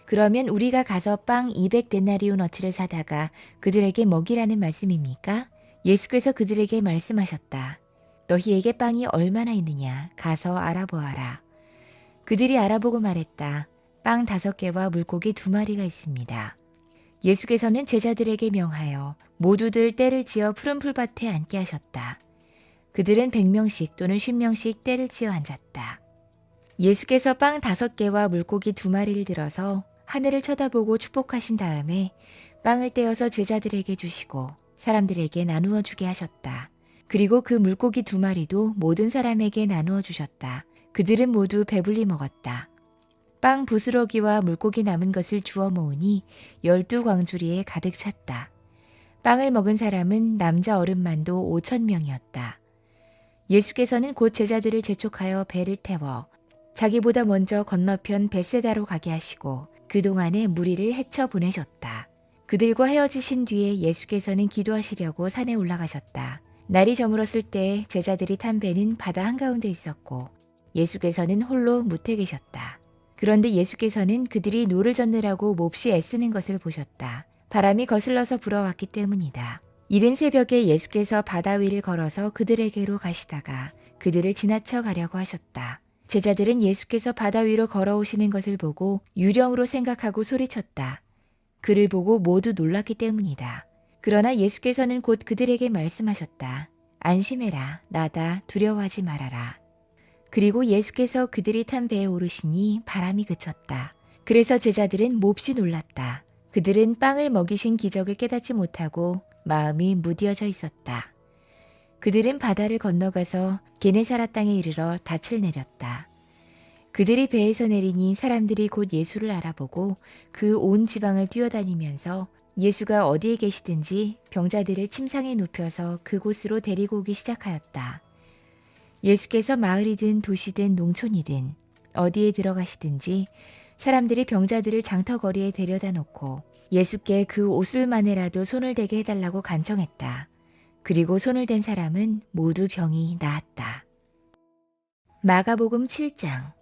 그러면 우리가 가서 빵 200데나리온어치를 사다가 그들에게 먹이라는 말씀입니까? 예수께서 그들에게 말씀하셨다. 너희에게 빵이 얼마나 있느냐 가서 알아보아라. 그들이 알아보고 말했다. 빵 5개와 물고기 2마리가 있습니다. 예수께서는 제자들에게 명하여 모두들 떼를 지어 푸른 풀밭에 앉게 하셨다. 그들은 100명씩 또는 50명씩 떼를 지어 앉았다. 예수께서 빵 5개와 물고기 2마리를 들어서 하늘을 쳐다보고 축복하신 다음에 빵을 떼어서 제자들에게 주시고 사람들에게 나누어 주게 하셨다. 그리고 그 물고기 2마리도 모든 사람에게 나누어 주셨다. 그들은 모두 배불리 먹었다. 빵 부스러기와 물고기 남은 것을 주워 모으니 12광주리에 가득 찼다. 빵을 먹은 사람은 남자 어른만도 5,000명이었다. 예수께서는 곧 제자들을 재촉하여 배를 태워 자기보다 먼저 건너편 벳세다로 가게 하시고 그동안에 무리를 헤쳐 보내셨다. 그들과 헤어지신 뒤에 예수께서는 기도하시려고 산에 올라가셨다. 날이 저물었을 때 제자들이 탄 배는 바다 한가운데 있었고 예수께서는 홀로 무태 계셨다. 그런데 예수께서는 그들이 노를 젓느라고 몹시 애쓰는 것을 보셨다. 바람이 거슬러서 불어왔기 때문이다. 이른 새벽에 예수께서 바다 위를 걸어서 그들에게로 가시다가 그들을 지나쳐 가려고 하셨다. 제자들은 예수께서 바다 위로 걸어오시는 것을 보고 유령으로 생각하고 소리쳤다. 그를 보고 모두 놀랐기 때문이다. 그러나 예수께서는 곧 그들에게 말씀하셨다. 안심해라. 나다. 두려워하지 말아라. 그리고 예수께서 그들이 탄 배에 오르시니 바람이 그쳤다. 그래서 제자들은 몹시 놀랐다. 그들은 빵을 먹이신 기적을 깨닫지 못하고 마음이 무디어져 있었다. 그들은 바다를 건너가서 게네사라 땅에 이르러 닻을 내렸다. 그들이 배에서 내리니 사람들이 곧 예수를 알아보고 그 온 지방을 뛰어다니면서 예수가 어디에 계시든지 병자들을 침상에 눕혀서 그곳으로 데리고 오기 시작하였다. 예수께서 마을이든 도시든 농촌이든 어디에 들어가시든지 사람들이 병자들을 장터거리에 데려다 놓고 예수께 그 옷술만에라도 손을 대게 해달라고 간청했다. 그리고 손을 댄 사람은 모두 병이 나았다. 마가복음 7장.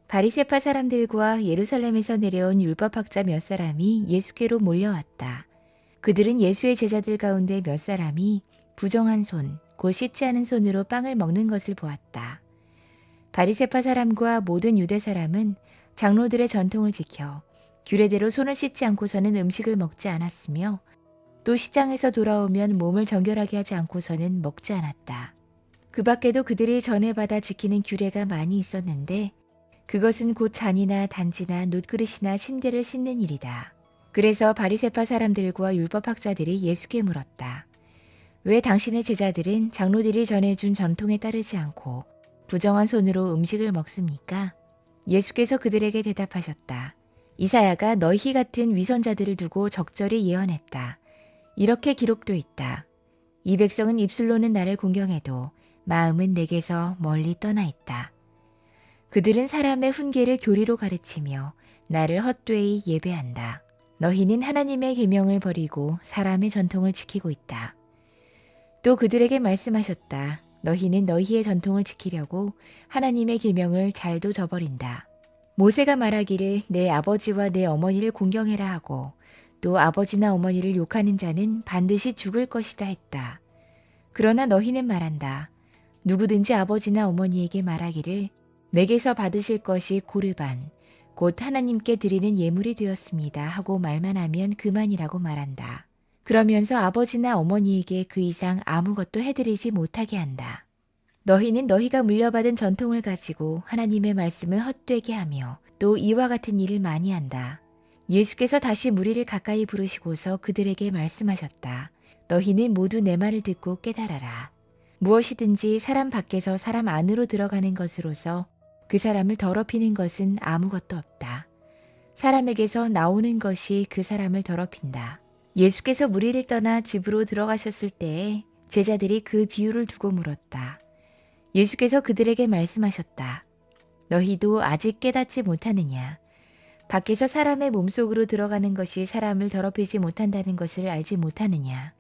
바리새파 사람들과 예루살렘에서 내려온 율법학자 몇 사람이 예수께로 몰려왔다. 그들은 예수의 제자들 가운데 몇 사람이 부정한 손, 곧 씻지 않은 손으로 빵을 먹는 것을 보았다. 바리새파 사람과 모든 유대 사람은 장로들의 전통을 지켜 규례대로 손을 씻지 않고서는 음식을 먹지 않았으며 또 시장에서 돌아오면 몸을 정결하게 하지 않고서는 먹지 않았다. 그 밖에도 그들이 전에 받아 지키는 규례가 많이 있었는데 그것은 곧 잔이나 단지나 놋그릇이나 침대를 씻는 일이다. 그래서 바리새파 사람들과 율법학자들이 예수께 물었다. 왜 당신의 제자들은 장로들이 전해준 전통에 따르지 않고 부정한 손으로 음식을 먹습니까? 예수께서 그들에게 대답하셨다. 이사야가 너희 같은 위선자들을 두고 적절히 예언했다. 이렇게 기록돼 있다. 이 백성은 입술로는 나를 공경해도 마음은 내게서 멀리 떠나 있다. 그들은 사람의 훈계를 교리로 가르치며 나를 헛되이 예배한다. 너희는 하나님의 계명을 버리고 사람의 전통을 지키고 있다. 또 그들에게 말씀하셨다. 너희는 너희의 전통을 지키려고 하나님의 계명을 잘도 저버린다. 모세가 말하기를 내 아버지와 내 어머니를 공경해라 하고 또 아버지나 어머니를 욕하는 자는 반드시 죽을 것이다 했다. 그러나 너희는 말한다. 누구든지 아버지나 어머니에게 말하기를 내게서 받으실 것이 고르반, 곧 하나님께 드리는 예물이 되었습니다 하고 말만 하면 그만이라고 말한다. 그러면서 아버지나 어머니에게 그 이상 아무것도 해드리지 못하게 한다. 너희는 너희가 물려받은 전통을 가지고 하나님의 말씀을 헛되게 하며 또 이와 같은 일을 많이 한다. 예수께서 다시 무리를 가까이 부르시고서 그들에게 말씀하셨다. 너희는 모두 내 말을 듣고 깨달아라. 무엇이든지 사람 밖에서 사람 안으로 들어가는 것으로서 그 사람을 더럽히는 것은 아무것도 없다. 사람에게서 나오는 것이 그 사람을 더럽힌다. 예수께서 무리를 떠나 집으로 들어가셨을 때에 제자들이 그 비유를 두고 물었다. 예수께서 그들에게 말씀하셨다. 너희도 아직 깨닫지 못하느냐? 밖에서 사람의 몸속으로 들어가는 것이 사람을 더럽히지 못한다는 것을 알지 못하느냐?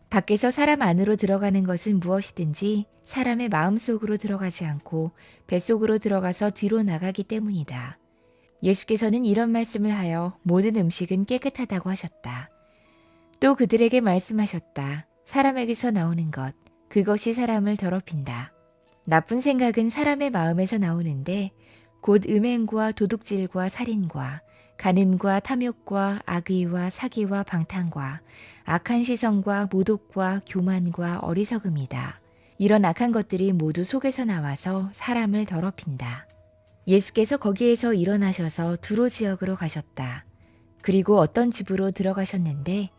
밖에서 사람 안으로 들어가는 것은 무엇이든지 사람의 마음속으로 들어가지 않고 뱃속으로 들어가서 뒤로 나가기 때문이다. 예수께서는 이런 말씀을 하여 모든 음식은 깨끗하다고 하셨다. 또 그들에게 말씀하셨다. 사람에게서 나오는 것, 그것이 사람을 더럽힌다. 나쁜 생각은 사람의 마음에서 나오는데 곧 음행과 도둑질과 살인과 간음과 탐욕과 악의와 사기와 방탕과 악한 시선과 모독과 교만과 어리석음이다. 이런 악한 것들이 모두 속에서 나와서 사람을 더럽힌다. 예수께서 거기에서 일어나셔서 두로 지역으로 가셨다. 그리고 어떤 집으로 들어가셨는데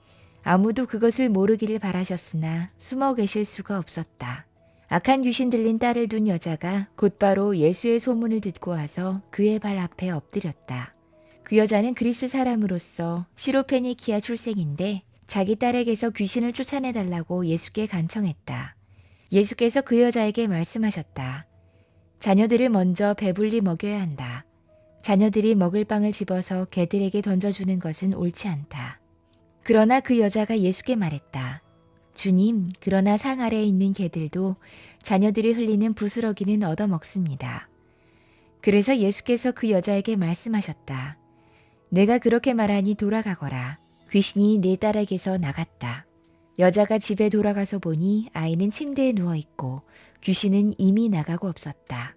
아무도 그것을 모르기를 바라셨으나 숨어 계실 수가 없었다. 악한 귀신 들린 딸을 둔 여자가 곧바로 예수의 소문을 듣고 와서 그의 발 앞에 엎드렸다. 그 여자는 그리스 사람으로서 시로페니키아 출생인데 자기 딸에게서 귀신을 쫓아내달라고 예수께 간청했다. 예수께서 그 여자에게 말씀하셨다. 자녀들을 먼저 배불리 먹여야 한다. 자녀들이 먹을 빵을 집어서 개들에게 던져주는 것은 옳지 않다. 그러나 그 여자가 예수께 말했다. 주님, 그러나 상 아래에 있는 개들도 자녀들이 흘리는 부스러기는 얻어먹습니다. 그래서 예수께서 그 여자에게 말씀하셨다. 내가 그렇게 말하니 돌아가거라. 귀신이 내 딸에게서 나갔다. 여자가 집에 돌아가서 보니 아이는 침대에 누워있고 귀신은 이미 나가고 없었다.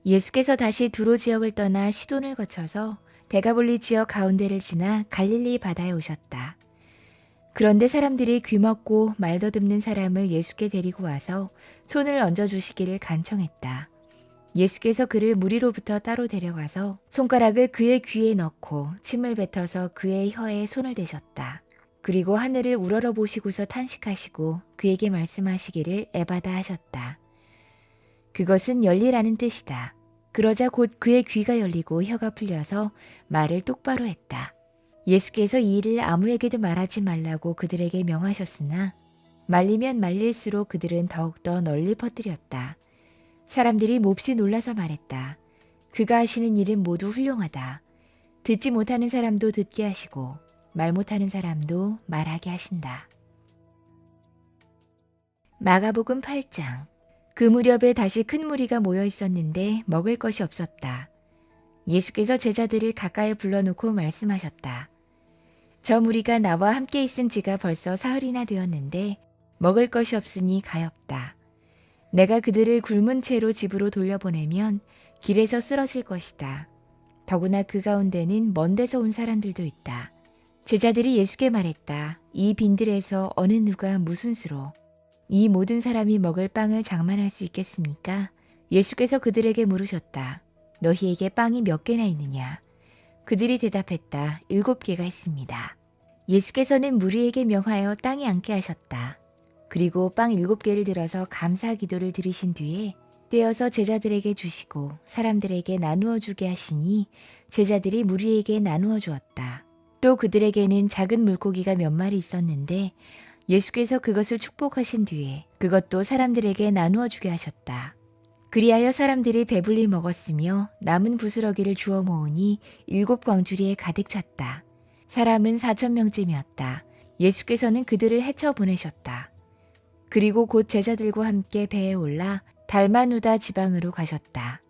예수께서 다시 두로 지역을 떠나 시돈을 거쳐서 데가볼리 지역 가운데를 지나 갈릴리 바다에 오셨다. 그런데 사람들이 귀먹고 말 더듬는 사람을 예수께 데리고 와서 손을 얹어주시기를 간청했다. 예수께서 그를 무리로부터 따로 데려가서 손가락을 그의 귀에 넣고 침을 뱉어서 그의 혀에 손을 대셨다. 그리고 하늘을 우러러 보시고서 탄식하시고 그에게 말씀하시기를 에바다 하셨다. 그것은 열리라는 뜻이다. 그러자 곧 그의 귀가 열리고 혀가 풀려서 말을 똑바로 했다. 예수께서 이 일을 아무에게도 말하지 말라고 그들에게 명하셨으나 말리면 말릴수록 그들은 더욱더 널리 퍼뜨렸다. 사람들이 몹시 놀라서 말했다. 그가 하시는 일은 모두 훌륭하다. 듣지 못하는 사람도 듣게 하시고 말 못하는 사람도 말하게 하신다. 마가복음 8장. 그 무렵에 다시 큰 무리가 모여 있었는데 먹을 것이 없었다. 예수께서 제자들을 가까이 불러놓고 말씀하셨다. 저 무리가 나와 함께 있은 지가 벌써 사흘이나 되었는데 먹을 것이 없으니 가엾다. 내가 그들을 굶은 채로 집으로 돌려보내면 길에서 쓰러질 것이다. 더구나 그 가운데는 먼 데서 온 사람들도 있다. 제자들이 예수께 말했다. 이 빈들에서 어느 누가 무슨 수로 이 모든 사람이 먹을 빵을 장만할 수 있겠습니까? 예수께서 그들에게 물으셨다. 너희에게 빵이 몇 개나 있느냐? 그들이 대답했다. 7개가 있습니다. 예수께서는 무리에게 명하여 땅에 앉게 하셨다. 그리고 빵 7개를 들어서 감사 기도를 드리신 뒤에 떼어서 제자들에게 주시고 사람들에게 나누어 주게 하시니 제자들이 무리에게 나누어 주었다. 또 그들에게는 작은 물고기가 몇 마리 있었는데 예수께서 그것을 축복하신 뒤에 그것도 사람들에게 나누어 주게 하셨다. 그리하여 사람들이 배불리 먹었으며 남은 부스러기를 주워 모으니 7광주리에 가득 찼다. 사람은 4,000명쯤이었다. 예수께서는 그들을 헤쳐 보내셨다. 그리고 곧 제자들과 함께 배에 올라 달마누다 지방으로 가셨다.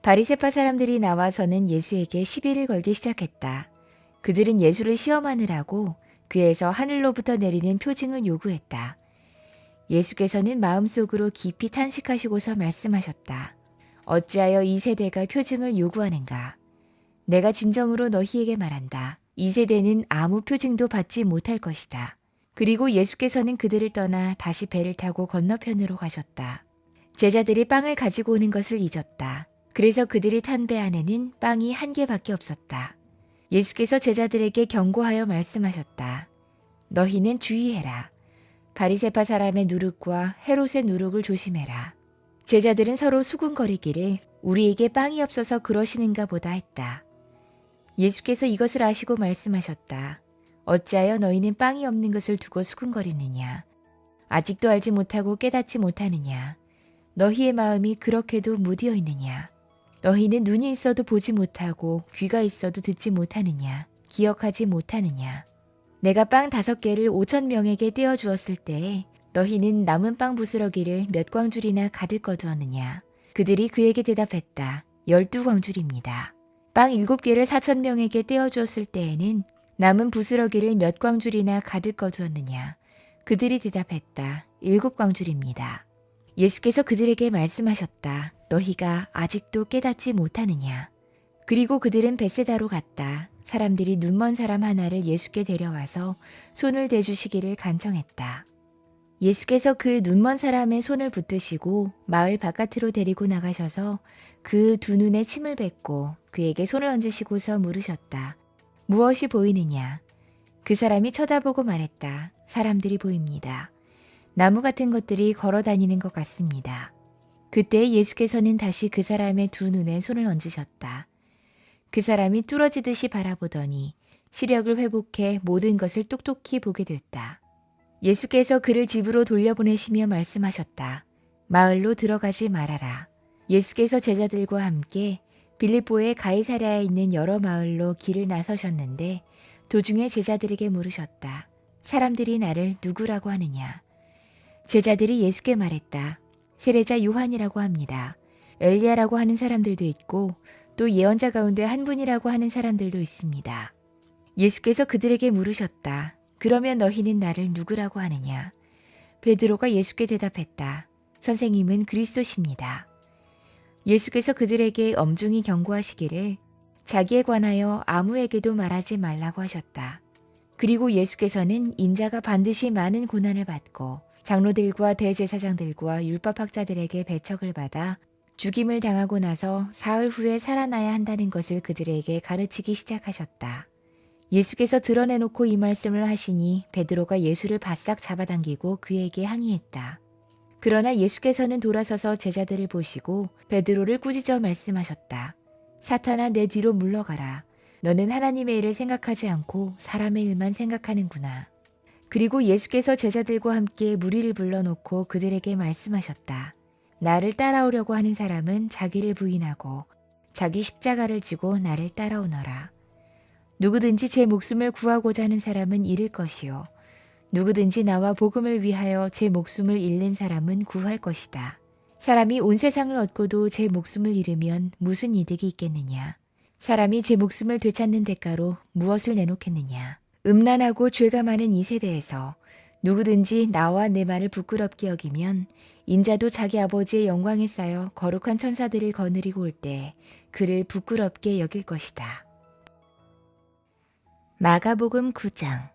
바리새파 사람들이 나와서는 예수에게 시비를 걸기 시작했다. 그들은 예수를 시험하느라고 그에서 하늘로부터 내리는 표징을 요구했다. 예수께서는 마음속으로 깊이 탄식하시고서 말씀하셨다. 어찌하여 이 세대가 표징을 요구하는가? 내가 진정으로 너희에게 말한다. 이 세대는 아무 표징도 받지 못할 것이다. 그리고 예수께서는 그들을 떠나 다시 배를 타고 건너편으로 가셨다. 제자들이 빵을 가지고 오는 것을 잊었다. 그래서 그들이 탄 배 안에는 빵이 한 개밖에 없었다. 예수께서 제자들에게 경고하여 말씀하셨다. 너희는 주의해라. 바리새파 사람의 누룩과 헤롯의 누룩을 조심해라. 제자들은 서로 수군거리기를 우리에게 빵이 없어서 그러시는가 보다 했다. 예수께서 이것을 아시고 말씀하셨다. 어찌하여 너희는 빵이 없는 것을 두고 수군거리느냐. 아직도 알지 못하고 깨닫지 못하느냐. 너희의 마음이 그렇게도 무디어 있느냐. 너희는 눈이 있어도 보지 못하고 귀가 있어도 듣지 못하느냐. 기억하지 못하느냐. 내가 빵 5개를 5,000명에게 떼어주었을 때에 너희는 남은 빵 부스러기를 몇 광줄이나 가득 거두었느냐. 그들이 그에게 대답했다. 12광줄입니다. 빵 7개를 4,000명에게 떼어주었을 때에는 남은 부스러기를 몇 광줄이나 가득 거두었느냐. 그들이 대답했다. 7광줄입니다. 예수께서 그들에게 말씀하셨다. 너희가 아직도 깨닫지 못하느냐. 그리고 그들은 벳세다로 갔다. 사람들이 눈먼 사람 하나를 예수께 데려와서 손을 대주시기를 간청했다. 예수께서 그 눈먼 사람의 손을 붙드시고 마을 바깥으로 데리고 나가셔서 그 두 눈에 침을 뱉고 그에게 손을 얹으시고서 물으셨다. 무엇이 보이느냐? 그 사람이 쳐다보고 말했다. 사람들이 보입니다. 나무 같은 것들이 걸어 다니는 것 같습니다. 그때 예수께서는 다시 그 사람의 두 눈에 손을 얹으셨다. 그 사람이 뚫어지듯이 바라보더니 시력을 회복해 모든 것을 똑똑히 보게 됐다. 예수께서 그를 집으로 돌려보내시며 말씀하셨다. 마을로 들어가지 말아라. 예수께서 제자들과 함께 빌립보의 가이사랴에 있는 여러 마을로 길을 나서셨는데 도중에 제자들에게 물으셨다. 사람들이 나를 누구라고 하느냐? 제자들이 예수께 말했다. 세례자 요한이라고 합니다. 엘리야라고 하는 사람들도 있고 또 예언자 가운데 한 분이라고 하는 사람들도 있습니다. 예수께서 그들에게 물으셨다. 그러면 너희는 나를 누구라고 하느냐? 베드로가 예수께 대답했다. 선생님은 그리스도십니다. 예수께서 그들에게 엄중히 경고하시기를 자기에 관하여 아무에게도 말하지 말라고 하셨다. 그리고 예수께서는 인자가 반드시 많은 고난을 받고 장로들과 대제사장들과 율법학자들에게 배척을 받아 죽임을 당하고 나서 사흘 후에 살아나야 한다는 것을 그들에게 가르치기 시작하셨다. 예수께서 드러내놓고 이 말씀을 하시니 베드로가 예수를 바싹 잡아당기고 그에게 항의했다. 그러나 예수께서는 돌아서서 제자들을 보시고 베드로를 꾸짖어 말씀하셨다. 사탄아, 내 뒤로 물러가라. 너는 하나님의 일을 생각하지 않고 사람의 일만 생각하는구나. 그리고 예수께서 제자들과 함께 무리를 불러놓고 그들에게 말씀하셨다. 나를 따라오려고 하는 사람은 자기를 부인하고 자기 십자가를 지고 나를 따라오너라. 누구든지 제 목숨을 구하고자 하는 사람은 잃을 것이요. 누구든지 나와 복음을 위하여 제 목숨을 잃는 사람은 구할 것이다. 사람이 온 세상을 얻고도 제 목숨을 잃으면 무슨 이득이 있겠느냐. 사람이 제 목숨을 되찾는 대가로 무엇을 내놓겠느냐. 음란하고 죄가 많은 이 세대에서 누구든지 나와 내 말을 부끄럽게 여기면 인자도 자기 아버지의 영광에 쌓여 거룩한 천사들을 거느리고 올 때 그를 부끄럽게 여길 것이다. 마가복음 9장.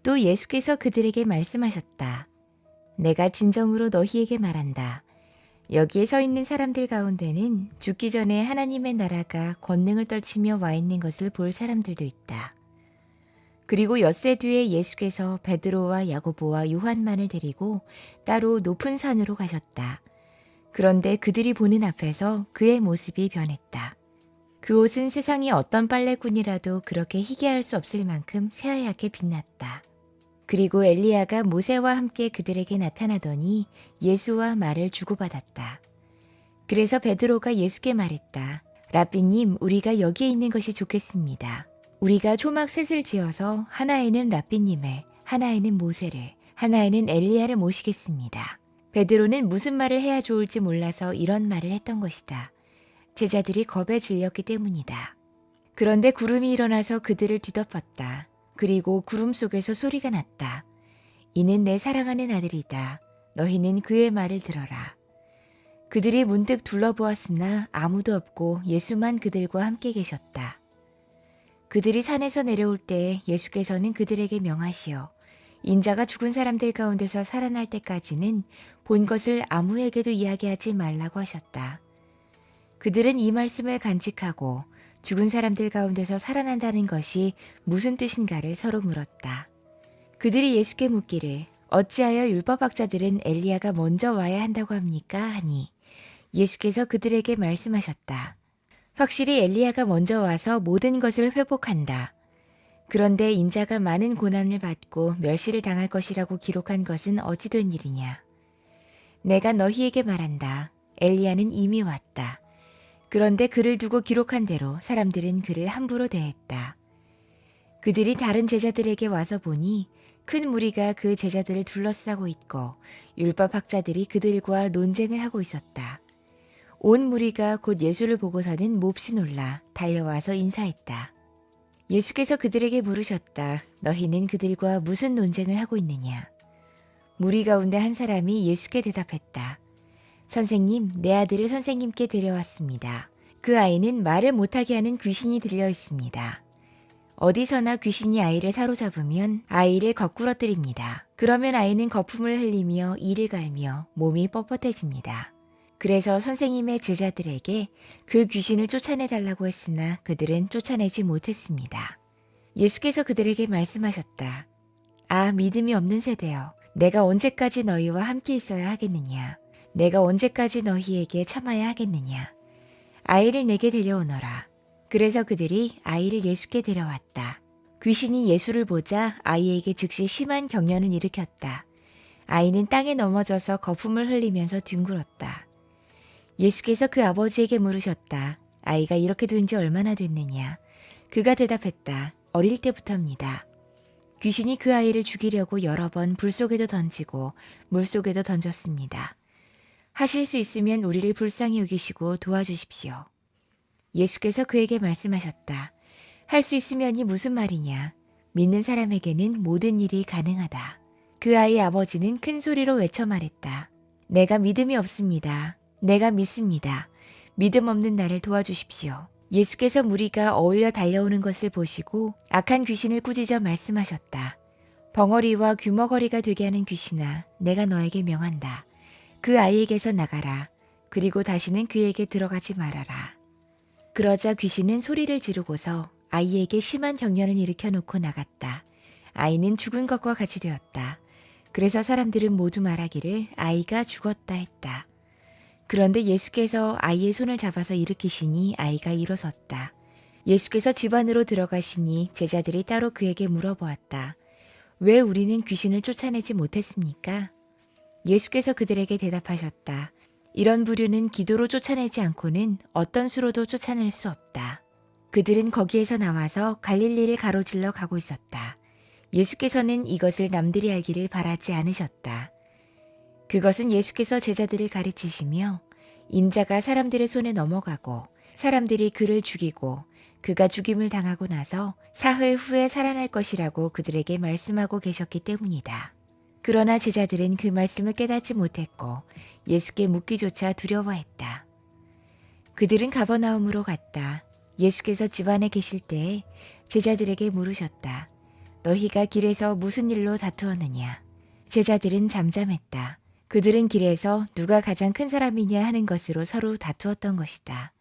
또 예수께서 그들에게 말씀하셨다. 내가 진정으로 너희에게 말한다. 여기에 서 있는 사람들 가운데는 죽기 전에 하나님의 나라가 권능을 떨치며 와 있는 것을 볼 사람들도 있다. 그리고 엿새 뒤에 예수께서 베드로와 야고보와 요한만을 데리고 따로 높은 산으로 가셨다. 그런데 그들이 보는 앞에서 그의 모습이 변했다. 그 옷은 세상의 어떤 빨래꾼이라도 그렇게 희게할 수 없을 만큼 새하얗게 빛났다. 그리고 엘리야가 모세와 함께 그들에게 나타나더니 예수와 말을 주고받았다. 그래서 베드로가 예수께 말했다. 랍비님, 우리가 여기에 있는 것이 좋겠습니다. 우리가 초막 셋을 지어서 하나에는 랍비님을, 하나에는 모세를, 하나에는 엘리야를 모시겠습니다. 베드로는 무슨 말을 해야 좋을지 몰라서 이런 말을 했던 것이다. 제자들이 겁에 질렸기 때문이다. 그런데 구름이 일어나서 그들을 뒤덮었다. 그리고 구름 속에서 소리가 났다. 이는 내 사랑하는 아들이다. 너희는 그의 말을 들어라. 그들이 문득 둘러보았으나 아무도 없고 예수만 그들과 함께 계셨다. 그들이 산에서 내려올 때 예수께서는 그들에게 명하시어 인자가 죽은 사람들 가운데서 살아날 때까지는 본 것을 아무에게도 이야기하지 말라고 하셨다. 그들은 이 말씀을 간직하고 죽은 사람들 가운데서 살아난다는 것이 무슨 뜻인가를 서로 물었다. 그들이 예수께 묻기를 어찌하여 율법학자들은 엘리야가 먼저 와야 한다고 합니까? 하니 예수께서 그들에게 말씀하셨다. 확실히 엘리야가 먼저 와서 모든 것을 회복한다. 그런데 인자가 많은 고난을 받고 멸시를 당할 것이라고 기록한 것은 어찌 된 일이냐. 내가 너희에게 말한다. 엘리야는 이미 왔다. 그런데 그를 두고 기록한 대로 사람들은 그를 함부로 대했다. 그들이 다른 제자들에게 와서 보니 큰 무리가 그 제자들을 둘러싸고 있고 율법학자들이 그들과 논쟁을 하고 있었다. 온 무리가 곧 예수를 보고서는 몹시 놀라 달려와서 인사했다. 예수께서 그들에게 물으셨다. 너희는 그들과 무슨 논쟁을 하고 있느냐? 무리 가운데 한 사람이 예수께 대답했다. 선생님, 내 아들을 선생님께 데려왔습니다. 그 아이는 말을 못하게 하는 귀신이 들려 있습니다. 어디서나 귀신이 아이를 사로잡으면 아이를 거꾸러뜨립니다. 그러면 아이는 거품을 흘리며 이를 갈며 몸이 뻣뻣해집니다. 그래서 선생님의 제자들에게 그 귀신을 쫓아내달라고 했으나 그들은 쫓아내지 못했습니다. 예수께서 그들에게 말씀하셨다. 아, 믿음이 없는 세대여. 내가 언제까지 너희와 함께 있어야 하겠느냐? 내가 언제까지 너희에게 참아야 하겠느냐? 아이를 내게 데려오너라. 그래서 그들이 아이를 예수께 데려왔다. 귀신이 예수를 보자 아이에게 즉시 심한 경련을 일으켰다. 아이는 땅에 넘어져서 거품을 흘리면서 뒹굴었다. 예수께서 그 아버지에게 물으셨다. 아이가 이렇게 된 지 얼마나 됐느냐? 그가 대답했다. 어릴 때부터입니다. 귀신이 그 아이를 죽이려고 여러 번 불 속에도 던지고 물 속에도 던졌습니다. 하실 수 있으면 우리를 불쌍히 여기시고 도와주십시오. 예수께서 그에게 말씀하셨다. 할 수 있으면이 무슨 말이냐? 믿는 사람에게는 모든 일이 가능하다. 그 아이의 아버지는 큰 소리로 외쳐 말했다. 내가 믿음이 없습니다. 내가 믿습니다. 믿음 없는 나를 도와주십시오. 예수께서 무리가 어울려 달려오는 것을 보시고 악한 귀신을 꾸짖어 말씀하셨다. 벙어리와 귀머거리가 되게 하는 귀신아, 내가 너에게 명한다. 그 아이에게서 나가라. 그리고 다시는 그에게 들어가지 말아라. 그러자 귀신은 소리를 지르고서 아이에게 심한 경련을 일으켜 놓고 나갔다. 아이는 죽은 것과 같이 되었다. 그래서 사람들은 모두 말하기를 아이가 죽었다 했다. 그런데 예수께서 아이의 손을 잡아서 일으키시니 아이가 일어섰다. 예수께서 집 안으로 들어가시니 제자들이 따로 그에게 물어보았다. 왜 우리는 귀신을 쫓아내지 못했습니까? 예수께서 그들에게 대답하셨다. 이런 부류는 기도로 쫓아내지 않고는 어떤 수로도 쫓아낼 수 없다. 그들은 거기에서 나와서 갈릴리를 가로질러 가고 있었다. 예수께서는 이것을 남들이 알기를 바라지 않으셨다. 그것은 예수께서 제자들을 가르치시며 인자가 사람들의 손에 넘어가고 사람들이 그를 죽이고 그가 죽임을 당하고 나서 사흘 후에 살아날 것이라고 그들에게 말씀하고 계셨기 때문이다. 그러나 제자들은 그 말씀을 깨닫지 못했고 예수께 묻기조차 두려워했다. 그들은 가버나움으로 갔다. 예수께서 집 안에 계실 때에 제자들에게 물으셨다. 너희가 길에서 무슨 일로 다투었느냐? 제자들은 잠잠했다. 그들은 길에서 누가 가장 큰 사람이냐 하는 것으로 서로 다투었던 것이다.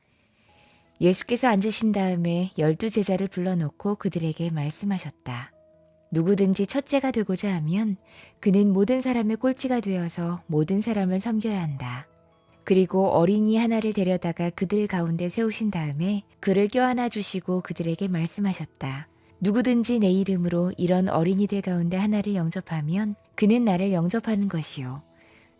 예수께서 앉으신 다음에 12제자를 불러놓고 그들에게 말씀하셨다. 누구든지 첫째가 되고자 하면 그는 모든 사람의 꼴찌가 되어서 모든 사람을 섬겨야 한다. 그리고 어린이 하나를 데려다가 그들 가운데 세우신 다음에 그를 껴안아 주시고 그들에게 말씀하셨다. 누구든지 내 이름으로 이런 어린이들 가운데 하나를 영접하면 그는 나를 영접하는 것이요.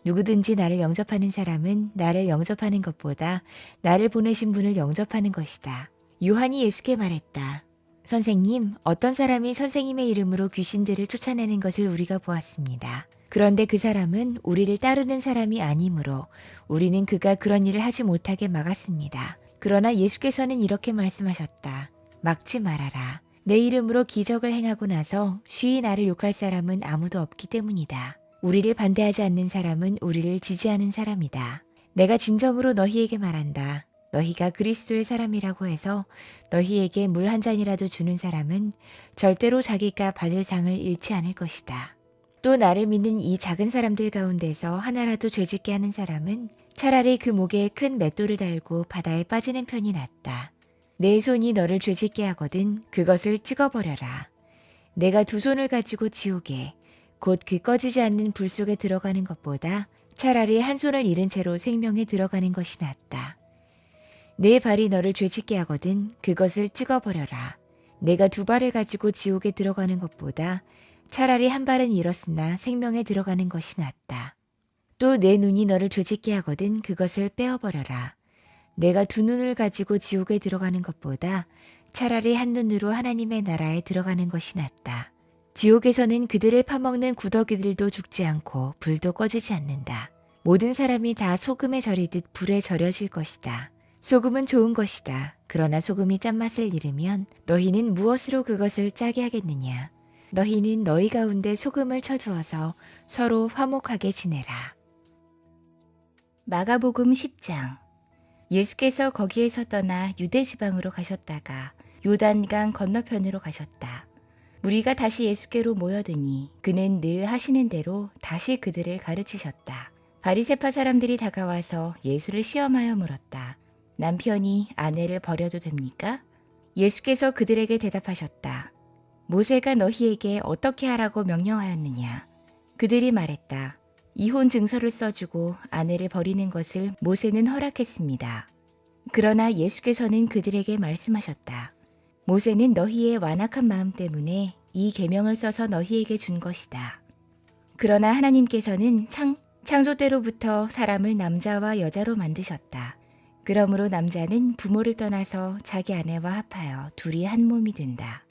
누구든지 나를 영접하는 사람은 나를 영접하는 것보다 나를 보내신 분을 영접하는 것이다. 요한이 예수께 말했다. 선생님, 어떤 사람이 선생님의 이름으로 귀신들을 쫓아내는 것을 우리가 보았습니다. 그런데 그 사람은 우리를 따르는 사람이 아니므로 우리는 그가 그런 일을 하지 못하게 막았습니다. 그러나 예수께서는 이렇게 말씀하셨다. 막지 말아라. 내 이름으로 기적을 행하고 나서 쉬이 나를 욕할 사람은 아무도 없기 때문이다. 우리를 반대하지 않는 사람은 우리를 지지하는 사람이다. 내가 진정으로 너희에게 말한다. 너희가 그리스도의 사람이라고 해서 너희에게 물 한 잔이라도 주는 사람은 절대로 자기가 받을 상을 잃지 않을 것이다. 또 나를 믿는 이 작은 사람들 가운데서 하나라도 죄짓게 하는 사람은 차라리 그 목에 큰 맷돌을 달고 바다에 빠지는 편이 낫다. 내 손이 너를 죄짓게 하거든 그것을 찍어버려라. 내가 두 손을 가지고 지옥에 곧 그 꺼지지 않는 불 속에 들어가는 것보다 차라리 한 손을 잃은 채로 생명에 들어가는 것이 낫다. 내 발이 너를 죄짓게 하거든 그것을 찍어버려라. 내가 두 발을 가지고 지옥에 들어가는 것보다 차라리 한 발은 잃었으나 생명에 들어가는 것이 낫다. 또 내 눈이 너를 죄짓게 하거든 그것을 빼어버려라. 내가 두 눈을 가지고 지옥에 들어가는 것보다 차라리 한 눈으로 하나님의 나라에 들어가는 것이 낫다. 지옥에서는 그들을 파먹는 구더기들도 죽지 않고 불도 꺼지지 않는다. 모든 사람이 다 소금에 절이듯 불에 절여질 것이다. 소금은 좋은 것이다. 그러나 소금이 짠맛을 잃으면 너희는 무엇으로 그것을 짜게 하겠느냐. 너희는 너희 가운데 소금을 쳐주어서 서로 화목하게 지내라. 마가복음 10장. 예수께서 거기에서 떠나 유대 지방으로 가셨다가 요단강 건너편으로 가셨다. 무리가 다시 예수께로 모여드니 그는 늘 하시는 대로 다시 그들을 가르치셨다. 바리새파 사람들이 다가와서 예수를 시험하여 물었다. 남편이 아내를 버려도 됩니까? 예수께서 그들에게 대답하셨다. 모세가 너희에게 어떻게 하라고 명령하였느냐? 그들이 말했다. 이혼 증서를 써주고 아내를 버리는 것을 모세는 허락했습니다. 그러나 예수께서는 그들에게 말씀하셨다. 모세는 너희의 완악한 마음 때문에 이 계명을 써서 너희에게 준 것이다. 그러나 하나님께서는 창조 때로부터 사람을 남자와 여자로 만드셨다. 그러므로 남자는 부모를 떠나서 자기 아내와 합하여 둘이 한 몸이 된다.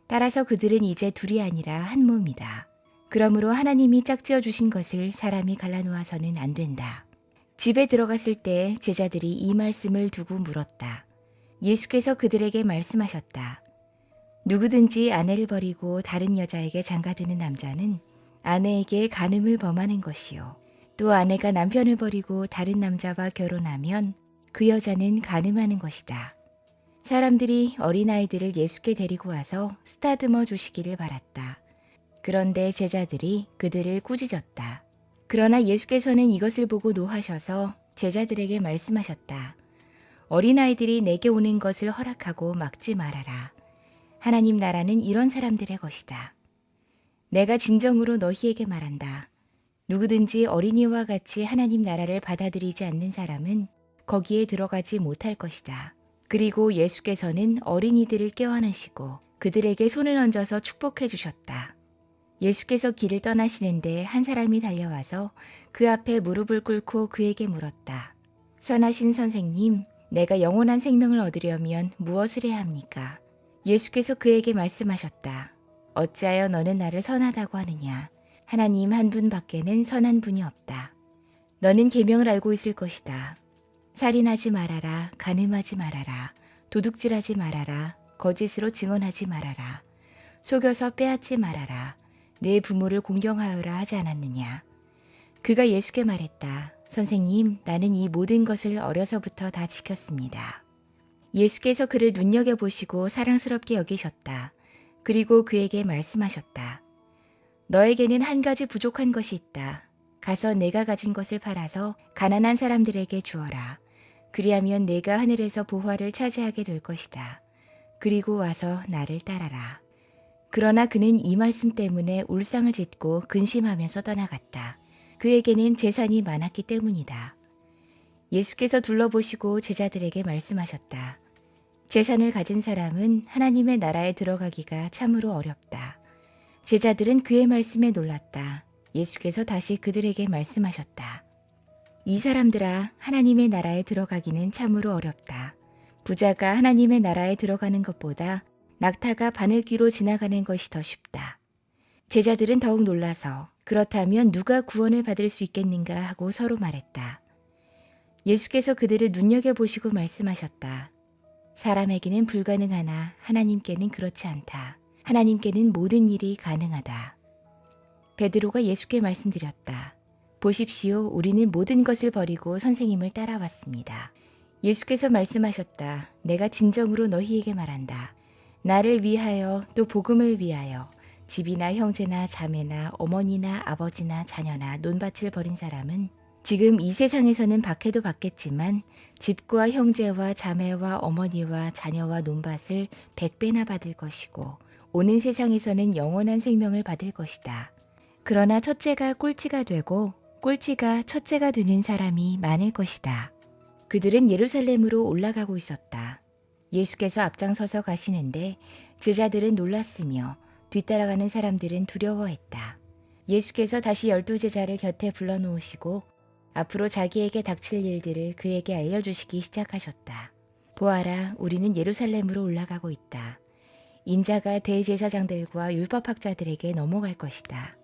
따라서 그들은 이제 둘이 아니라 한 몸이다. 그러므로 하나님이 짝지어 주신 것을 사람이 갈라놓아서는 안 된다. 집에 들어갔을 때 제자들이 이 말씀을 두고 물었다. 예수께서 그들에게 말씀하셨다. 누구든지 아내를 버리고 다른 여자에게 장가드는 남자는 아내에게 간음을 범하는 것이요. 또 아내가 남편을 버리고 다른 남자와 결혼하면 그 여자는 간음하는 것이다. 사람들이 어린아이들을 예수께 데리고 와서 쓰다듬어 주시기를 바랐다. 그런데 제자들이 그들을 꾸짖었다. 그러나 예수께서는 이것을 보고 노하셔서 제자들에게 말씀하셨다. 어린아이들이 내게 오는 것을 허락하고 막지 말아라. 하나님 나라는 이런 사람들의 것이다. 내가 진정으로 너희에게 말한다. 누구든지 어린이와 같이 하나님 나라를 받아들이지 않는 사람은 거기에 들어가지 못할 것이다. 그리고 예수께서는 어린이들을 껴안으시고 그들에게 손을 얹어서 축복해 주셨다. 예수께서 길을 떠나시는데 한 사람이 달려와서 그 앞에 무릎을 꿇고 그에게 물었다. 선하신 선생님, 내가 영원한 생명을 얻으려면 무엇을 해야 합니까? 예수께서 그에게 말씀하셨다. 어찌하여 너는 나를 선하다고 하느냐? 하나님 한 분 밖에는 선한 분이 없다. 너는 계명을 알고 있을 것이다. 살인하지 말아라, 간음하지 말아라, 도둑질하지 말아라, 거짓으로 증언하지 말아라, 속여서 빼앗지 말아라, 내 부모를 공경하여라 하지 않았느냐. 그가 예수께 말했다. 선생님, 나는 이 모든 것을 어려서부터 다 지켰습니다. 예수께서 그를 눈여겨보시고 사랑스럽게 여기셨다. 그리고 그에게 말씀하셨다. 너에게는 한 가지 부족한 것이 있다. 가서 내가 가진 것을 팔아서 가난한 사람들에게 주어라. 그리하면 내가 하늘에서 보화를 차지하게 될 것이다. 그리고 와서 나를 따라라. 그러나 그는 이 말씀 때문에 울상을 짓고 근심하면서 떠나갔다. 그에게는 재산이 많았기 때문이다. 예수께서 둘러보시고 제자들에게 말씀하셨다. 재산을 가진 사람은 하나님의 나라에 들어가기가 참으로 어렵다. 제자들은 그의 말씀에 놀랐다. 예수께서 다시 그들에게 말씀하셨다. 이 사람들아, 하나님의 나라에 들어가기는 참으로 어렵다. 부자가 하나님의 나라에 들어가는 것보다 낙타가 바늘귀로 지나가는 것이 더 쉽다. 제자들은 더욱 놀라서 그렇다면 누가 구원을 받을 수 있겠는가 하고 서로 말했다. 예수께서 그들을 눈여겨보시고 말씀하셨다. 사람에게는 불가능하나 하나님께는 그렇지 않다. 하나님께는 모든 일이 가능하다. 베드로가 예수께 말씀드렸다. 보십시오, 우리는 모든 것을 버리고 선생님을 따라왔습니다. 예수께서 말씀하셨다. 내가 진정으로 너희에게 말한다. 나를 위하여 또 복음을 위하여 집이나 형제나 자매나 어머니나 아버지나 자녀나 논밭을 버린 사람은 지금 이 세상에서는 박해도 받겠지만 집과 형제와 자매와 어머니와 자녀와 논밭을 100배나 받을 것이고 오는 세상에서는 영원한 생명을 받을 것이다. 그러나 첫째가 꼴찌가 되고 꼴찌가 첫째가 되는 사람이 많을 것이다. 그들은 예루살렘으로 올라가고 있었다. 예수께서 앞장서서 가시는데 제자들은 놀랐으며 뒤따라가는 사람들은 두려워했다. 예수께서 다시 12제자를 곁에 불러놓으시고 앞으로 자기에게 닥칠 일들을 그에게 알려주시기 시작하셨다. 보아라, 우리는 예루살렘으로 올라가고 있다. 인자가 대제사장들과 율법학자들에게 넘어갈 것이다.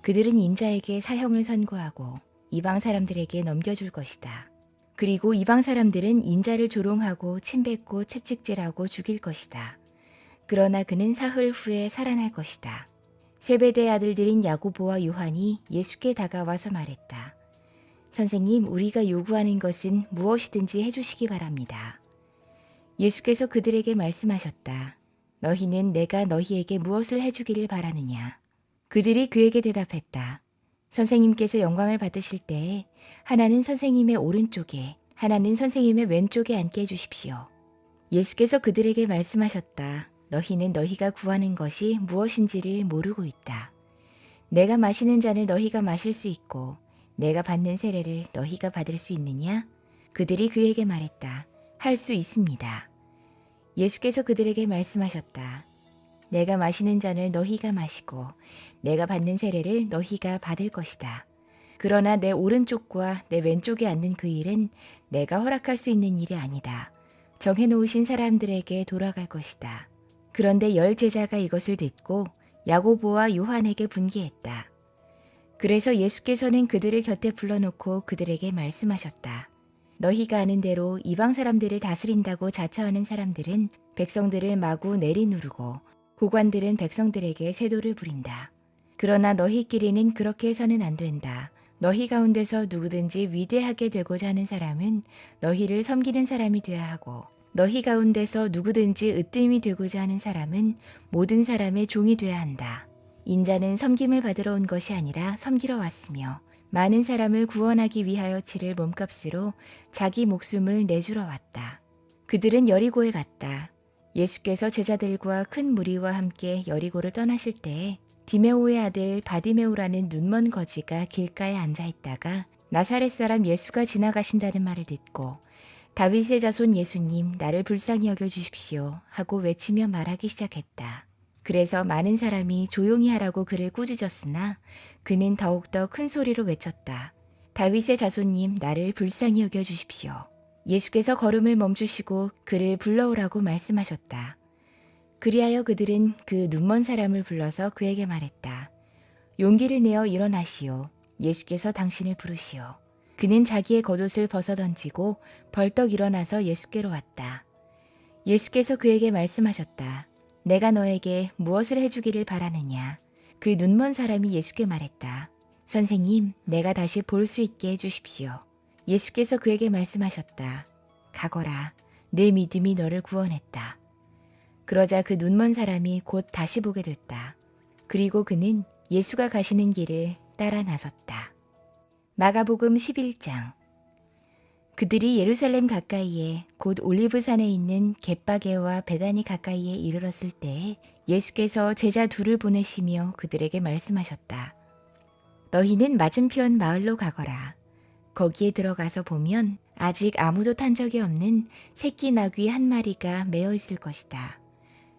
그들은 인자에게 사형을 선고하고 이방 사람들에게 넘겨줄 것이다. 그리고 이방 사람들은 인자를 조롱하고 침뱉고 채찍질하고 죽일 것이다. 그러나 그는 사흘 후에 살아날 것이다. 세베대의 아들들인 야고보와 요한이 예수께 다가와서 말했다. 선생님, 우리가 요구하는 것은 무엇이든지 해주시기 바랍니다. 예수께서 그들에게 말씀하셨다. 너희는 내가 너희에게 무엇을 해주기를 바라느냐? 그들이 그에게 대답했다. 선생님께서 영광을 받으실 때에 하나는 선생님의 오른쪽에 하나는 선생님의 왼쪽에 앉게 해주십시오. 예수께서 그들에게 말씀하셨다. 너희는 너희가 구하는 것이 무엇인지를 모르고 있다. 내가 마시는 잔을 너희가 마실 수 있고 내가 받는 세례를 너희가 받을 수 있느냐? 그들이 그에게 말했다. 할 수 있습니다. 예수께서 그들에게 말씀하셨다. 내가 마시는 잔을 너희가 마시고 내가 받는 세례를 너희가 받을 것이다. 그러나 내 오른쪽과 내 왼쪽에 앉는 그 일은 내가 허락할 수 있는 일이 아니다. 정해놓으신 사람들에게 돌아갈 것이다. 그런데 10제자가 이것을 듣고 야고보와 요한에게 분개했다. 그래서 예수께서는 그들을 곁에 불러놓고 그들에게 말씀하셨다. 너희가 아는 대로 이방 사람들을 다스린다고 자처하는 사람들은 백성들을 마구 내리누르고 고관들은 백성들에게 세도를 부린다. 그러나 너희끼리는 그렇게 해서는 안 된다. 너희 가운데서 누구든지 위대하게 되고자 하는 사람은 너희를 섬기는 사람이 되어야 하고 너희 가운데서 누구든지 으뜸이 되고자 하는 사람은 모든 사람의 종이 되어야 한다. 인자는 섬김을 받으러 온 것이 아니라 섬기러 왔으며 많은 사람을 구원하기 위하여 치를 몸값으로 자기 목숨을 내주러 왔다. 그들은 여리고에 갔다. 예수께서 제자들과 큰 무리와 함께 여리고를 떠나실 때에 디메오의 아들 바디메오라는 눈먼 거지가 길가에 앉아 있다가 나사렛 사람 예수가 지나가신다는 말을 듣고 다윗의 자손 예수님, 나를 불쌍히 여겨주십시오 하고 외치며 말하기 시작했다. 그래서 많은 사람이 조용히 하라고 그를 꾸짖었으나 그는 더욱더 큰 소리로 외쳤다. 다윗의 자손님, 나를 불쌍히 여겨주십시오. 예수께서 걸음을 멈추시고 그를 불러오라고 말씀하셨다. 그리하여 그들은 그 눈먼 사람을 불러서 그에게 말했다. 용기를 내어 일어나시오. 예수께서 당신을 부르시오. 그는 자기의 겉옷을 벗어던지고 벌떡 일어나서 예수께로 왔다. 예수께서 그에게 말씀하셨다. 내가 너에게 무엇을 해주기를 바라느냐? 그 눈먼 사람이 예수께 말했다. 선생님, 내가 다시 볼 수 있게 해주십시오. 예수께서 그에게 말씀하셨다. 가거라. 내 믿음이 너를 구원했다. 그러자 그 눈먼 사람이 곧 다시 보게 됐다. 그리고 그는 예수가 가시는 길을 따라 나섰다. 마가복음 11장. 그들이 예루살렘 가까이에 곧 올리브산에 있는 겟바게와 베다니 가까이에 이르렀을 때에 예수께서 제자 둘을 보내시며 그들에게 말씀하셨다. 너희는 맞은편 마을로 가거라. 거기에 들어가서 보면 아직 아무도 탄 적이 없는 새끼 나귀 한 마리가 매어 있을 것이다.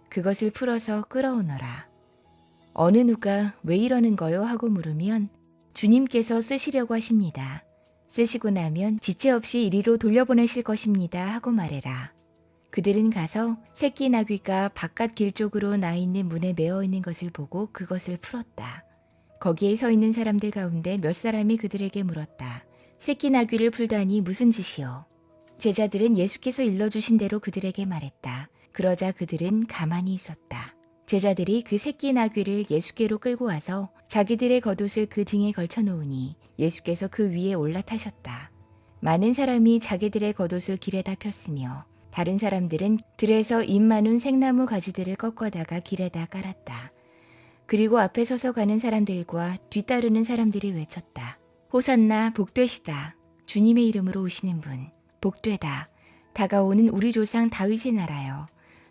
그것을 풀어서 끌어오너라. 어느 누가 왜 이러는 거요? 하고 물으면 주님께서 쓰시려고 하십니다. 쓰시고 나면 지체 없이 이리로 돌려보내실 것입니다 하고 말해라. 그들은 가서 새끼 나귀가 바깥 길 쪽으로 나 있는 문에 매어 있는 것을 보고 그것을 풀었다. 거기에 서 있는 사람들 가운데 몇 사람이 그들에게 물었다. 새끼 나귀를 풀다니 무슨 짓이요? 제자들은 예수께서 일러주신 대로 그들에게 말했다. 그러자 그들은 가만히 있었다. 제자들이 그 새끼 나귀를 예수께로 끌고 와서 자기들의 겉옷을 그 등에 걸쳐 놓으니 예수께서 그 위에 올라타셨다. 많은 사람이 자기들의 겉옷을 길에다 폈으며 다른 사람들은 들에서 잎 많은 생나무 가지들을 꺾어다가 길에다 깔았다. 그리고 앞에 서서 가는 사람들과 뒤따르는 사람들이 외쳤다. 호산나 복되시다. 주님의 이름으로 오시는 분. 복되다. 다가오는 우리 조상 다윗의 나라여.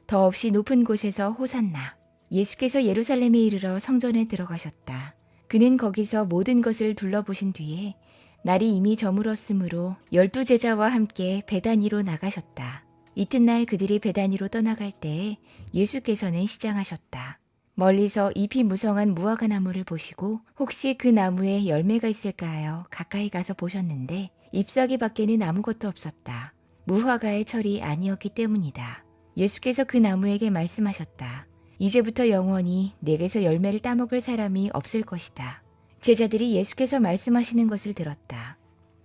더없이 높은 곳에서 호산나. 예수께서 예루살렘에 이르러 성전에 들어가셨다. 그는 거기서 모든 것을 둘러보신 뒤에 날이 이미 저물었으므로 12제자와 함께 베다니로 나가셨다. 이튿날 그들이 베다니로 떠나갈 때에 예수께서는 시장하셨다. 멀리서 잎이 무성한 무화과 나무를 보시고 혹시 그 나무에 열매가 있을까 하여 가까이 가서 보셨는데 잎사귀 밖에는 아무것도 없었다. 무화과의 철이 아니었기 때문이다. 예수께서 그 나무에게 말씀하셨다. 이제부터 영원히 내게서 열매를 따먹을 사람이 없을 것이다. 제자들이 예수께서 말씀하시는 것을 들었다.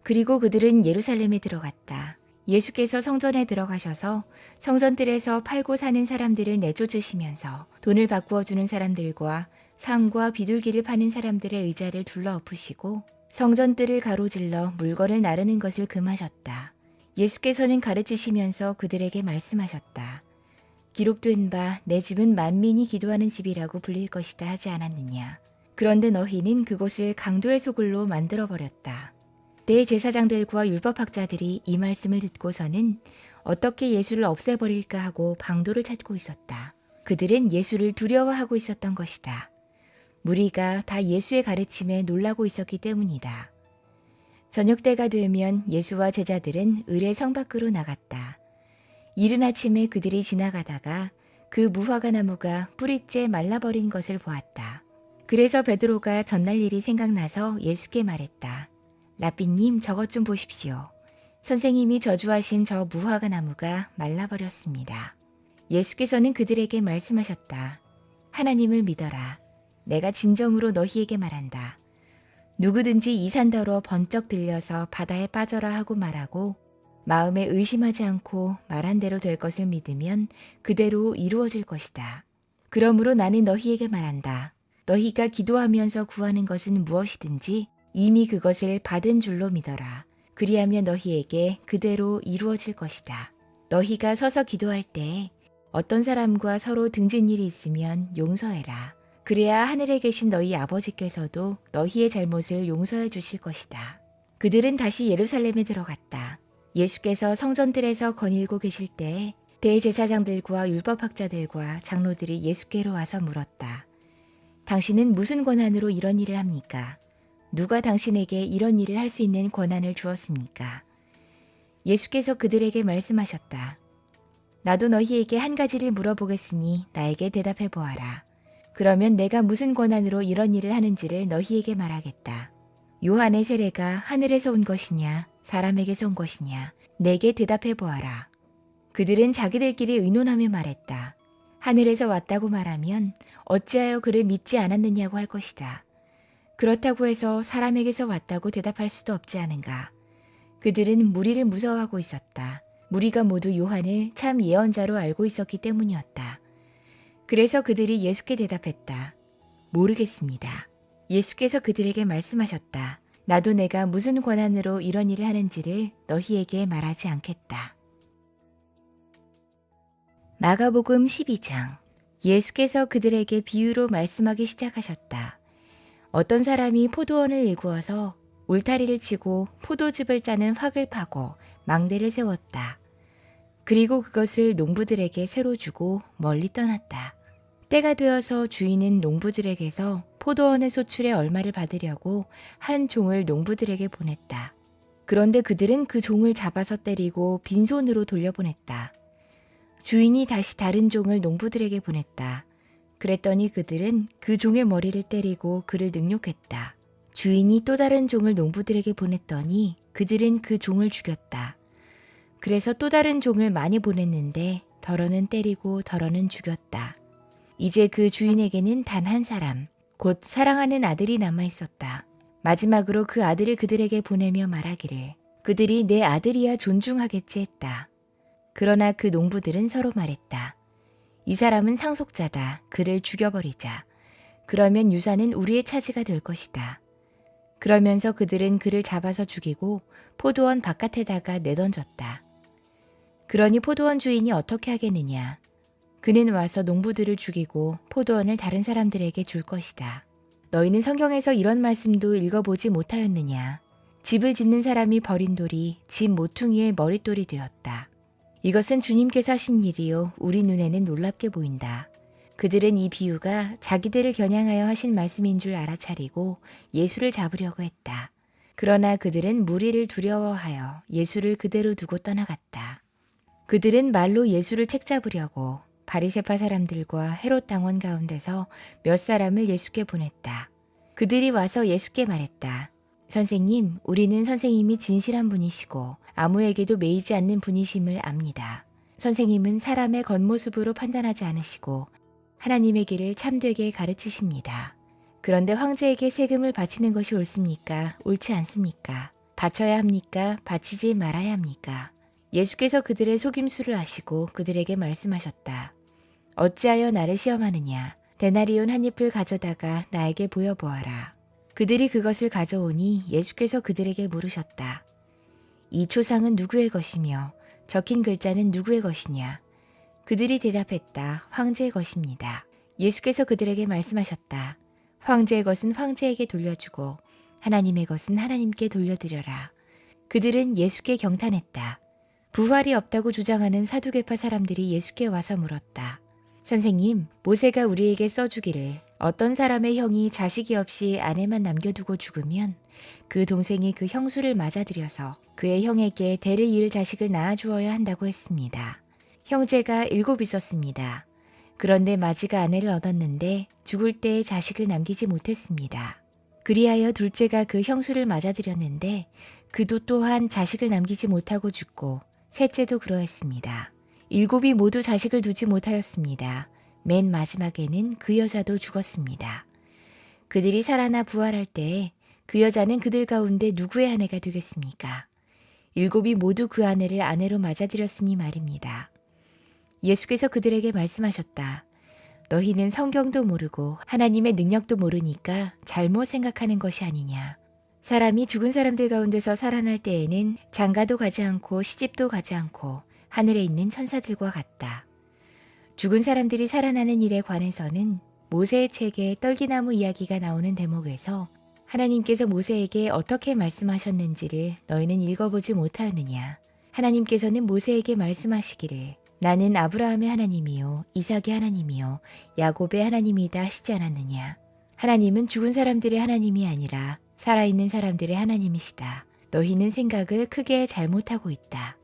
그리고 그들은 예루살렘에 들어갔다. 예수께서 성전에 들어가셔서 성전들에서 팔고 사는 사람들을 내쫓으시면서 돈을 바꾸어 주는 사람들과 상과 비둘기를 파는 사람들의 의자를 둘러 엎으시고 성전들을 가로질러 물건을 나르는 것을 금하셨다. 예수께서는 가르치시면서 그들에게 말씀하셨다. 기록된 바 내 집은 만민이 기도하는 집이라고 불릴 것이다 하지 않았느냐. 그런데 너희는 그곳을 강도의 소굴로 만들어버렸다. 대제사장들과 율법학자들이 이 말씀을 듣고서는 어떻게 예수를 없애버릴까 하고 방도를 찾고 있었다. 그들은 예수를 두려워하고 있었던 것이다. 무리가 다 예수의 가르침에 놀라고 있었기 때문이다. 저녁 때가 되면 예수와 제자들은 을의 성 밖으로 나갔다. 이른 아침에 그들이 지나가다가 그 무화과 나무가 뿌리째 말라버린 것을 보았다. 그래서 베드로가 전날 일이 생각나서 예수께 말했다. 라삐님, 저것 좀 보십시오. 선생님이 저주하신 저 무화과 나무가 말라버렸습니다. 예수께서는 그들에게 말씀하셨다. 하나님을 믿어라. 내가 진정으로 너희에게 말한다. 누구든지 이 산더러 번쩍 들려서 바다에 빠져라 하고 말하고 마음에 의심하지 않고 말한 대로 될 것을 믿으면 그대로 이루어질 것이다. 그러므로 나는 너희에게 말한다. 너희가 기도하면서 구하는 것은 무엇이든지 이미 그것을 받은 줄로 믿어라. 그리하면 너희에게 그대로 이루어질 것이다. 너희가 서서 기도할 때 어떤 사람과 서로 등진 일이 있으면 용서해라. 그래야 하늘에 계신 너희 아버지께서도 너희의 잘못을 용서해 주실 것이다. 그들은 다시 예루살렘에 들어갔다. 예수께서 성전들에서 거닐고 계실 때에 대제사장들과 율법학자들과 장로들이 예수께로 와서 물었다. 당신은 무슨 권한으로 이런 일을 합니까? 누가 당신에게 이런 일을 할 수 있는 권한을 주었습니까? 예수께서 그들에게 말씀하셨다. 나도 너희에게 한 가지를 물어보겠으니 나에게 대답해 보아라. 그러면 내가 무슨 권한으로 이런 일을 하는지를 너희에게 말하겠다. 요한의 세례가 하늘에서 온 것이냐 사람에게서 온 것이냐 내게 대답해 보아라. 그들은 자기들끼리 의논하며 말했다. 하늘에서 왔다고 말하면 어찌하여 그를 믿지 않았느냐고 할 것이다. 그렇다고 해서 사람에게서 왔다고 대답할 수도 없지 않은가. 그들은 무리를 무서워하고 있었다. 무리가 모두 요한을 참 예언자로 알고 있었기 때문이었다. 그래서 그들이 예수께 대답했다. 모르겠습니다. 예수께서 그들에게 말씀하셨다. 나도 내가 무슨 권한으로 이런 일을 하는지를 너희에게 말하지 않겠다. 마가복음 12장. 예수께서 그들에게 비유로 말씀하기 시작하셨다. 어떤 사람이 포도원을 일구어서 울타리를 치고 포도즙을 짜는 확을 파고 망대를 세웠다. 그리고 그것을 농부들에게 새로 주고 멀리 떠났다. 때가 되어서 주인은 농부들에게서 포도원의 소출의 얼마를 받으려고 한 종을 농부들에게 보냈다. 그런데 그들은 그 종을 잡아서 때리고 빈손으로 돌려보냈다. 주인이 다시 다른 종을 농부들에게 보냈다. 그랬더니 그들은 그 종의 머리를 때리고 그를 능욕했다. 주인이 또 다른 종을 농부들에게 보냈더니 그들은 그 종을 죽였다. 그래서 또 다른 종을 많이 보냈는데 덜어는 때리고 덜어는 죽였다. 이제 그 주인에게는 단 한 사람, 곧 사랑하는 아들이 남아 있었다. 마지막으로 그 아들을 그들에게 보내며 말하기를 그들이 내 아들이야 존중하겠지 했다. 그러나 그 농부들은 서로 말했다. 이 사람은 상속자다. 그를 죽여버리자. 그러면 유산은 우리의 차지가 될 것이다. 그러면서 그들은 그를 잡아서 죽이고 포도원 바깥에다가 내던졌다. 그러니 포도원 주인이 어떻게 하겠느냐. 그는 와서 농부들을 죽이고 포도원을 다른 사람들에게 줄 것이다. 너희는 성경에서 이런 말씀도 읽어보지 못하였느냐? 집을 짓는 사람이 버린 돌이 집 모퉁이의 머릿돌이 되었다. 이것은 주님께서 하신 일이요 우리 눈에는 놀랍게 보인다. 그들은 이 비유가 자기들을 겨냥하여 하신 말씀인 줄 알아차리고 예수를 잡으려고 했다. 그러나 그들은 무리를 두려워하여 예수를 그대로 두고 떠나갔다. 그들은 말로 예수를 책잡으려고 바리새파 사람들과 헤롯 당원 가운데서 몇 사람을 예수께 보냈다. 그들이 와서 예수께 말했다. 선생님, 우리는 선생님이 진실한 분이시고 아무에게도 매이지 않는 분이심을 압니다. 선생님은 사람의 겉모습으로 판단하지 않으시고 하나님의 길을 참되게 가르치십니다. 그런데 황제에게 세금을 바치는 것이 옳습니까? 옳지 않습니까? 바쳐야 합니까? 바치지 말아야 합니까? 예수께서 그들의 속임수를 아시고 그들에게 말씀하셨다. 어찌하여 나를 시험하느냐? 데나리온 한 잎을 가져다가 나에게 보여보아라. 그들이 그것을 가져오니 예수께서 그들에게 물으셨다. 이 초상은 누구의 것이며 적힌 글자는 누구의 것이냐? 그들이 대답했다. 황제의 것입니다. 예수께서 그들에게 말씀하셨다. 황제의 것은 황제에게 돌려주고 하나님의 것은 하나님께 돌려드려라. 그들은 예수께 경탄했다. 부활이 없다고 주장하는 사두개파 사람들이 예수께 와서 물었다. 선생님, 모세가 우리에게 써주기를 어떤 사람의 형이 자식이 없이 아내만 남겨두고 죽으면 그 동생이 그 형수를 맞아들여서 그의 형에게 대를 이을 자식을 낳아주어야 한다고 했습니다. 형제가 7 있었습니다. 그런데 마지가 아내를 얻었는데 죽을 때 자식을 남기지 못했습니다. 그리하여 둘째가 그 형수를 맞아들였는데 그도 또한 자식을 남기지 못하고 죽고 셋째도 그러했습니다. 7이 모두 자식을 두지 못하였습니다. 맨 마지막에는 그 여자도 죽었습니다. 그들이 살아나 부활할 때에 그 여자는 그들 가운데 누구의 아내가 되겠습니까? 7이 모두 그 아내를 아내로 맞아들였으니 말입니다. 예수께서 그들에게 말씀하셨다. 너희는 성경도 모르고 하나님의 능력도 모르니까 잘못 생각하는 것이 아니냐. 사람이 죽은 사람들 가운데서 살아날 때에는 장가도 가지 않고 시집도 가지 않고 하늘에 있는 천사들과 같다. 죽은 사람들이 살아나는 일에 관해서는 모세의 책에 떨기나무 이야기가 나오는 대목에서 하나님께서 모세에게 어떻게 말씀하셨는지를 너희는 읽어보지 못하였느냐. 하나님께서는 모세에게 말씀하시기를 나는 아브라함의 하나님이요 이삭의 하나님이요 야곱의 하나님이다 하시지 않았느냐. 하나님은 죽은 사람들의 하나님이 아니라 살아있는 사람들의 하나님이시다. 너희는 생각을 크게 잘못하고 있다.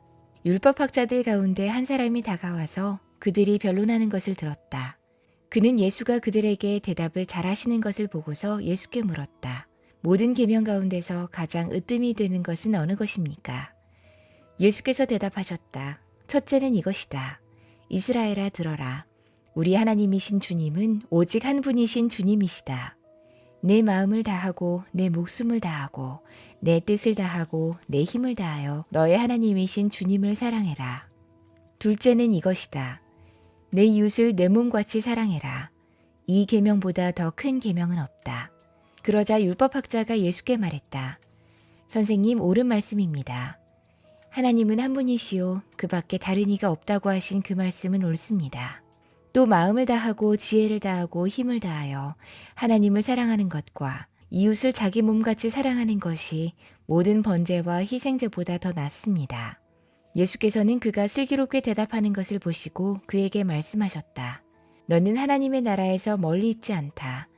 율법학자들 가운데 한 사람이 다가와서 그들이 변론하는 것을 들었다. 그는 예수가 그들에게 대답을 잘하시는 것을 보고서 예수께 물었다. 모든 계명 가운데서 가장 으뜸이 되는 것은 어느 것입니까? 예수께서 대답하셨다. 첫째는 이것이다. 이스라엘아 들어라. 우리 하나님이신 주님은 오직 한 분이신 주님이시다. 내 마음을 다하고 내 목숨을 다하고 내 뜻을 다하고 내 힘을 다하여 너의 하나님이신 주님을 사랑해라. 둘째는 이것이다. 내 이웃을 내 몸같이 사랑해라. 이 계명보다 더 큰 계명은 없다. 그러자 율법학자가 예수께 말했다. 선생님, 옳은 말씀입니다. 하나님은 한 분이시요 그 밖에 다른 이가 없다고 하신 그 말씀은 옳습니다. 또 마음을 다하고 지혜를 다하고 힘을 다하여 하나님을 사랑하는 것과 이웃을 자기 몸같이 사랑하는 것이 모든 번제와 희생제보다 더 낫습니다. 예수께서는 그가 슬기롭게 대답하는 것을 보시고 그에게 말씀하셨다. 너는 하나님의 나라에서 멀리 있지 않다.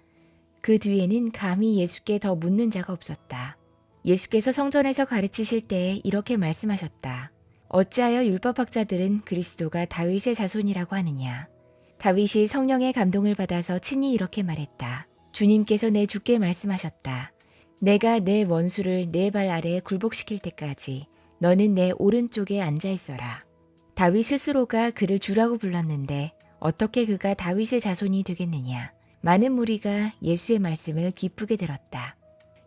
그 뒤에는 감히 예수께 더 묻는 자가 없었다. 예수께서 성전에서 가르치실 때에 이렇게 말씀하셨다. 어찌하여 율법학자들은 그리스도가 다윗의 자손이라고 하느냐. 다윗이 성령의 감동을 받아서 친히 이렇게 말했다. 주님께서 내 주께 말씀하셨다. 내가 내 원수를 내 발 아래에 굴복시킬 때까지 너는 내 오른쪽에 앉아 있어라. 다윗 스스로가 그를 주라고 불렀는데 어떻게 그가 다윗의 자손이 되겠느냐. 많은 무리가 예수의 말씀을 기쁘게 들었다.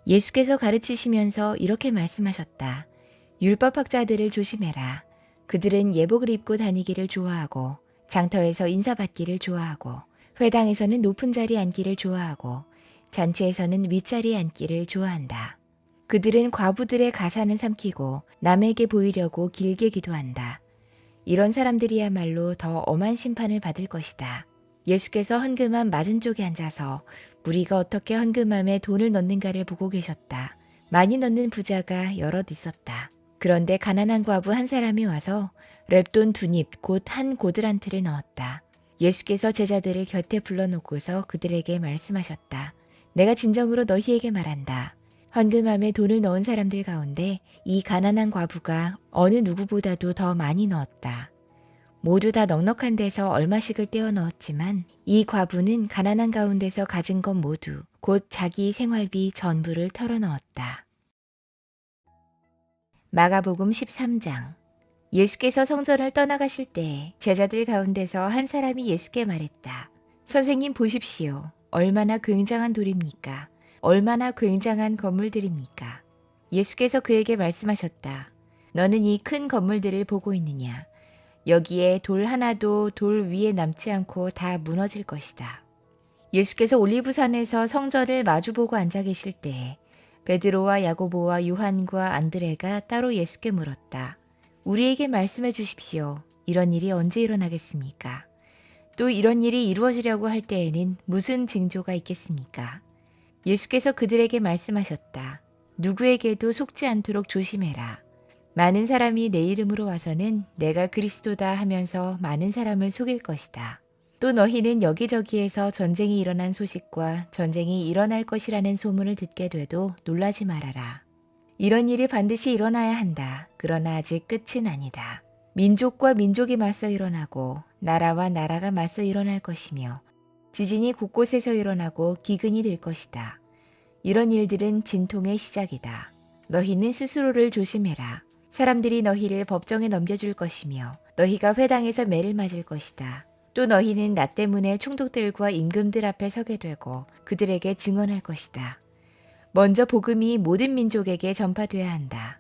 예수께서 가르치시면서 이렇게 말씀하셨다. 율법학자들을 조심해라. 그들은 예복을 입고 다니기를 좋아하고 장터에서 인사받기를 좋아하고 회당에서는 높은 자리에 앉기를 좋아하고 잔치에서는 윗자리에 앉기를 좋아한다. 그들은 과부들의 가산을 삼키고 남에게 보이려고 길게 기도한다. 이런 사람들이야말로 더 엄한 심판을 받을 것이다. 예수께서 헌금함 맞은 쪽에 앉아서 무리가 어떻게 헌금함에 돈을 넣는가를 보고 계셨다. 많이 넣는 부자가 여럿 있었다. 그런데 가난한 과부 한 사람이 와서 랩돈 2닙 곧 한 고드란트를 넣었다. 예수께서 제자들을 곁에 불러놓고서 그들에게 말씀하셨다. 내가 진정으로 너희에게 말한다. 헌금함에 돈을 넣은 사람들 가운데 이 가난한 과부가 어느 누구보다도 더 많이 넣었다. 모두 다 넉넉한 데서 얼마씩을 떼어 넣었지만 이 과부는 가난한 가운데서 가진 것 모두 곧 자기 생활비 전부를 털어 넣었다. 마가복음 13장. 예수께서 성전을 떠나가실 때 제자들 가운데서 한 사람이 예수께 말했다. 선생님 보십시오. 얼마나 굉장한 돌입니까? 얼마나 굉장한 건물들입니까? 예수께서 그에게 말씀하셨다. 너는 이 큰 건물들을 보고 있느냐? 여기에 돌 하나도 돌 위에 남지 않고 다 무너질 것이다. 예수께서 올리브산에서 성전을 마주보고 앉아 계실 때 베드로와 야고보와 요한과 안드레가 따로 예수께 물었다. 우리에게 말씀해 주십시오. 이런 일이 언제 일어나겠습니까? 또 이런 일이 이루어지려고 할 때에는 무슨 징조가 있겠습니까? 예수께서 그들에게 말씀하셨다. 누구에게도 속지 않도록 조심해라. 많은 사람이 내 이름으로 와서는 내가 그리스도다 하면서 많은 사람을 속일 것이다. 또 너희는 여기저기에서 전쟁이 일어난 소식과 전쟁이 일어날 것이라는 소문을 듣게 돼도 놀라지 말아라. 이런 일이 반드시 일어나야 한다. 그러나 아직 끝은 아니다. 민족과 민족이 맞서 일어나고 나라와 나라가 맞서 일어날 것이며 지진이 곳곳에서 일어나고 기근이 될 것이다. 이런 일들은 진통의 시작이다. 너희는 스스로를 조심해라. 사람들이 너희를 법정에 넘겨줄 것이며 너희가 회당에서 매를 맞을 것이다. 또 너희는 나 때문에 총독들과 임금들 앞에 서게 되고 그들에게 증언할 것이다. 먼저 복음이 모든 민족에게 전파돼야 한다.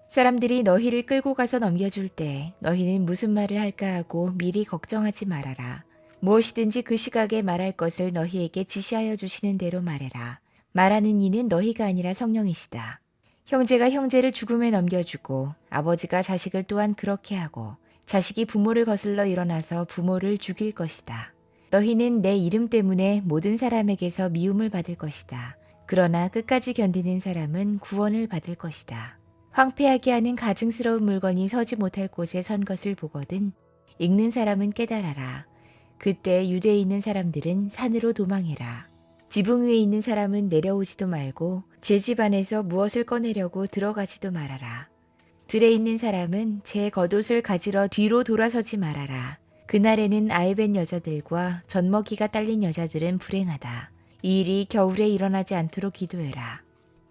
사람들이 너희를 끌고 가서 넘겨줄 때 너희는 무슨 말을 할까 하고 미리 걱정하지 말아라. 무엇이든지 그 시각에 말할 것을 너희에게 지시하여 주시는 대로 말해라. 말하는 이는 너희가 아니라 성령이시다. 형제가 형제를 죽음에 넘겨주고 아버지가 자식을 또한 그렇게 하고 자식이 부모를 거슬러 일어나서 부모를 죽일 것이다. 너희는 내 이름 때문에 모든 사람에게서 미움을 받을 것이다. 그러나 끝까지 견디는 사람은 구원을 받을 것이다. 황폐하게 하는 가증스러운 물건이 서지 못할 곳에 선 것을 보거든 읽는 사람은 깨달아라. 그때 유대에 있는 사람들은 산으로 도망해라. 지붕 위에 있는 사람은 내려오지도 말고 제 집 안에서 무엇을 꺼내려고 들어가지도 말아라. 들에 있는 사람은 제 겉옷을 가지러 뒤로 돌아서지 말아라. 그날에는 아이벤 여자들과 젖먹이가 딸린 여자들은 불행하다. 이 일이 겨울에 일어나지 않도록 기도해라.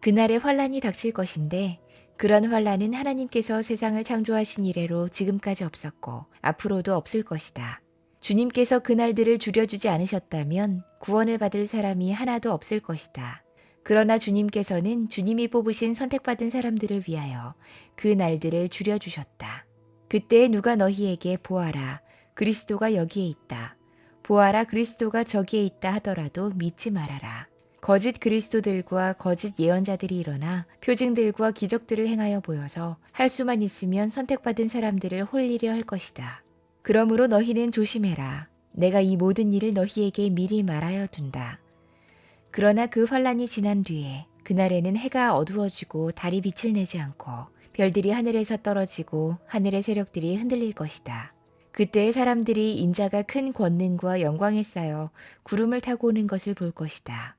그날에 환란이 닥칠 것인데 그런 환란은 하나님께서 세상을 창조하신 이래로 지금까지 없었고 앞으로도 없을 것이다. 주님께서 그날들을 줄여주지 않으셨다면 구원을 받을 사람이 하나도 없을 것이다. 그러나 주님께서는 주님이 뽑으신 선택받은 사람들을 위하여 그 날들을 줄여주셨다. 그때 누가 너희에게 보아라, 그리스도가 여기에 있다. 보아라, 그리스도가 저기에 있다 하더라도 믿지 말아라. 거짓 그리스도들과 거짓 예언자들이 일어나 표징들과 기적들을 행하여 보여서 할 수만 있으면 선택받은 사람들을 홀리려 할 것이다. 그러므로 너희는 조심해라. 내가 이 모든 일을 너희에게 미리 말하여 둔다. 그러나 그 환란이 지난 뒤에 그날에는 해가 어두워지고 달이 빛을 내지 않고 별들이 하늘에서 떨어지고 하늘의 세력들이 흔들릴 것이다. 그때 사람들이 인자가 큰 권능과 영광에 쌓여 구름을 타고 오는 것을 볼 것이다.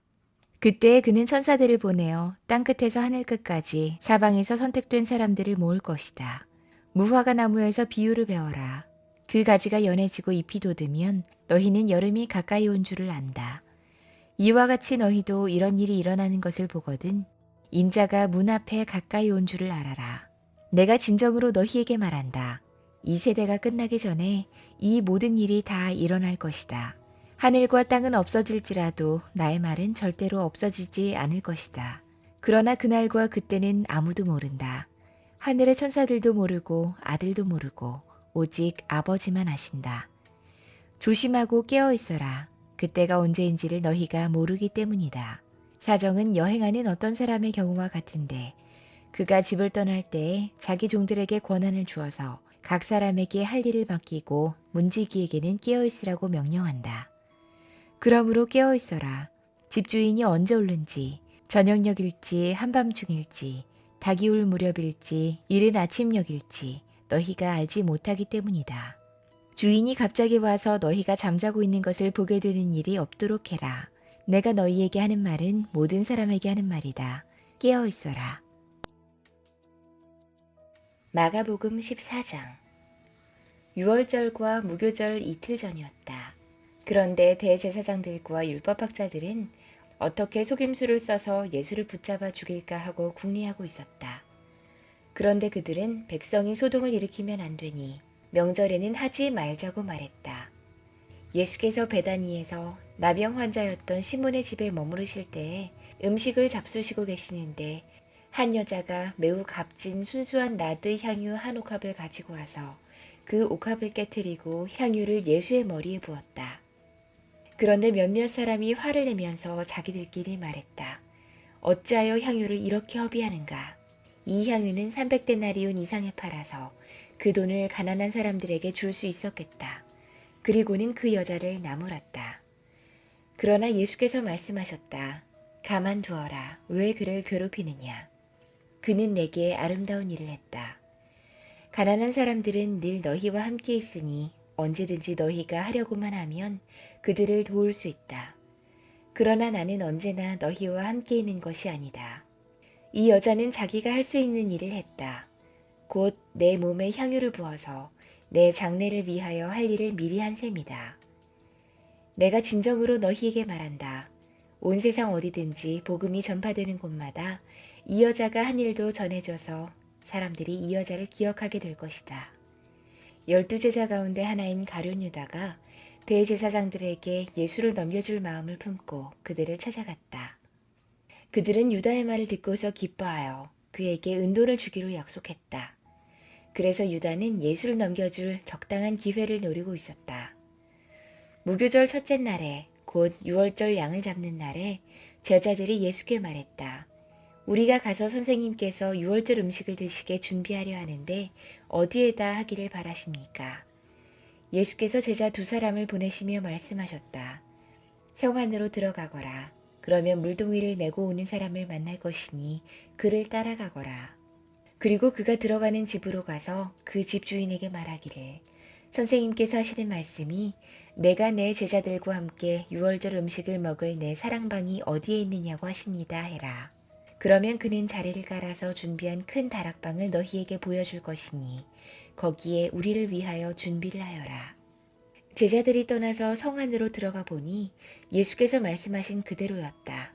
그때 그는 천사들을 보내어 땅끝에서 하늘끝까지 사방에서 선택된 사람들을 모을 것이다. 무화과 나무에서 비유를 배워라. 그 가지가 연해지고 잎이 돋으면 너희는 여름이 가까이 온 줄을 안다. 이와 같이 너희도 이런 일이 일어나는 것을 보거든 인자가 문 앞에 가까이 온 줄을 알아라. 내가 진정으로 너희에게 말한다. 이 세대가 끝나기 전에 이 모든 일이 다 일어날 것이다. 하늘과 땅은 없어질지라도 나의 말은 절대로 없어지지 않을 것이다. 그러나 그날과 그때는 아무도 모른다. 하늘의 천사들도 모르고 아들도 모르고 오직 아버지만 아신다. 조심하고 깨어 있어라. 그때가 언제인지를 너희가 모르기 때문이다. 사정은 여행하는 어떤 사람의 경우와 같은데 그가 집을 떠날 때에 자기 종들에게 권한을 주어서 각 사람에게 할 일을 맡기고 문지기에게는 깨어있으라고 명령한다. 그러므로 깨어있어라. 집주인이 언제 오는지, 저녁녘일지 한밤중일지, 닭이 울 무렵일지 이른 아침녘일지 너희가 알지 못하기 때문이다. 주인이 갑자기 와서 너희가 잠자고 있는 것을 보게 되는 일이 없도록 해라. 내가 너희에게 하는 말은 모든 사람에게 하는 말이다. 깨어 있어라. 마가복음 14장. 유월절과 무교절 이틀 전이었다. 그런데 대제사장들과 율법학자들은 어떻게 속임수를 써서 예수를 붙잡아 죽일까 하고 궁리하고 있었다. 그런데 그들은 백성이 소동을 일으키면 안 되니 명절에는 하지 말자고 말했다. 예수께서 베다니에서 나병 환자였던 시몬의 집에 머무르실 때에 음식을 잡수시고 계시는데 한 여자가 매우 값진 순수한 나드 향유 한 옥합을 가지고 와서 그 옥합을 깨뜨리고 향유를 예수의 머리에 부었다. 그런데 몇몇 사람이 화를 내면서 자기들끼리 말했다. 어찌하여 향유를 이렇게 허비하는가? 이 향유는 300데나리온 이상에 팔아서 그 돈을 가난한 사람들에게 줄 수 있었겠다. 그리고는 그 여자를 나무랐다. 그러나 예수께서 말씀하셨다. 가만두어라. 왜 그를 괴롭히느냐? 그는 내게 아름다운 일을 했다. 가난한 사람들은 늘 너희와 함께 있으니 언제든지 너희가 하려고만 하면 그들을 도울 수 있다. 그러나 나는 언제나 너희와 함께 있는 것이 아니다. 이 여자는 자기가 할 수 있는 일을 했다. 곧 내 몸에 향유를 부어서 내 장례를 위하여 할 일을 미리 한 셈이다. 내가 진정으로 너희에게 말한다. 온 세상 어디든지 복음이 전파되는 곳마다 이 여자가 한 일도 전해져서 사람들이 이 여자를 기억하게 될 것이다. 12제자 가운데 하나인 가룟 유다가 대제사장들에게 예수를 넘겨줄 마음을 품고 그들을 찾아갔다. 그들은 유다의 말을 듣고서 기뻐하여 그에게 은돈을 주기로 약속했다. 그래서 유다는 예수를 넘겨줄 적당한 기회를 노리고 있었다. 무교절 첫째 날에 곧 유월절 양을 잡는 날에 제자들이 예수께 말했다. 우리가 가서 선생님께서 유월절 음식을 드시게 준비하려 하는데 어디에다 하기를 바라십니까? 예수께서 제자 2사람을 보내시며 말씀하셨다. 성 안으로 들어가거라. 그러면 물동이를 메고 오는 사람을 만날 것이니 그를 따라가거라. 그리고 그가 들어가는 집으로 가서 그 집 주인에게 말하기를 선생님께서 하시는 말씀이 내가 내 제자들과 함께 유월절 음식을 먹을 내 사랑방이 어디에 있느냐고 하십니다 해라. 그러면 그는 자리를 깔아서 준비한 큰 다락방을 너희에게 보여줄 것이니 거기에 우리를 위하여 준비를 하여라. 제자들이 떠나서 성 안으로 들어가 보니 예수께서 말씀하신 그대로였다.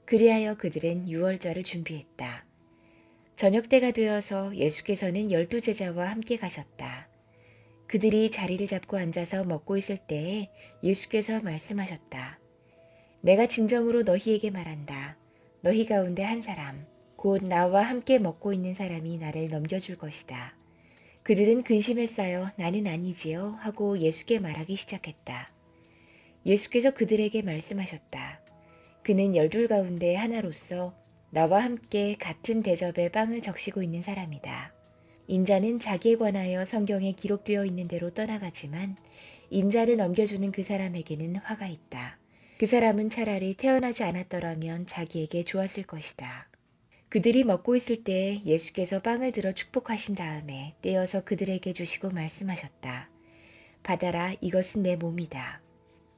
그리하여 그들은 유월절을 준비했다. 저녁 때가 되어서 예수께서는 12제자와 함께 가셨다. 그들이 자리를 잡고 앉아서 먹고 있을 때에 예수께서 말씀하셨다. 내가 진정으로 너희에게 말한다. 너희 가운데 한 사람, 곧 나와 함께 먹고 있는 사람이 나를 넘겨줄 것이다. 그들은 근심에 쌓여 나는 아니지요 하고 예수께 말하기 시작했다. 예수께서 그들에게 말씀하셨다. 그는 12 가운데 하나로서 나와 함께 같은 대접에 빵을 적시고 있는 사람이다. 인자는 자기에 관하여 성경에 기록되어 있는 대로 떠나가지만 인자를 넘겨주는 그 사람에게는 화가 있다. 그 사람은 차라리 태어나지 않았더라면 자기에게 좋았을 것이다. 그들이 먹고 있을 때 예수께서 빵을 들어 축복하신 다음에 떼어서 그들에게 주시고 말씀하셨다. 받아라, 이것은 내 몸이다.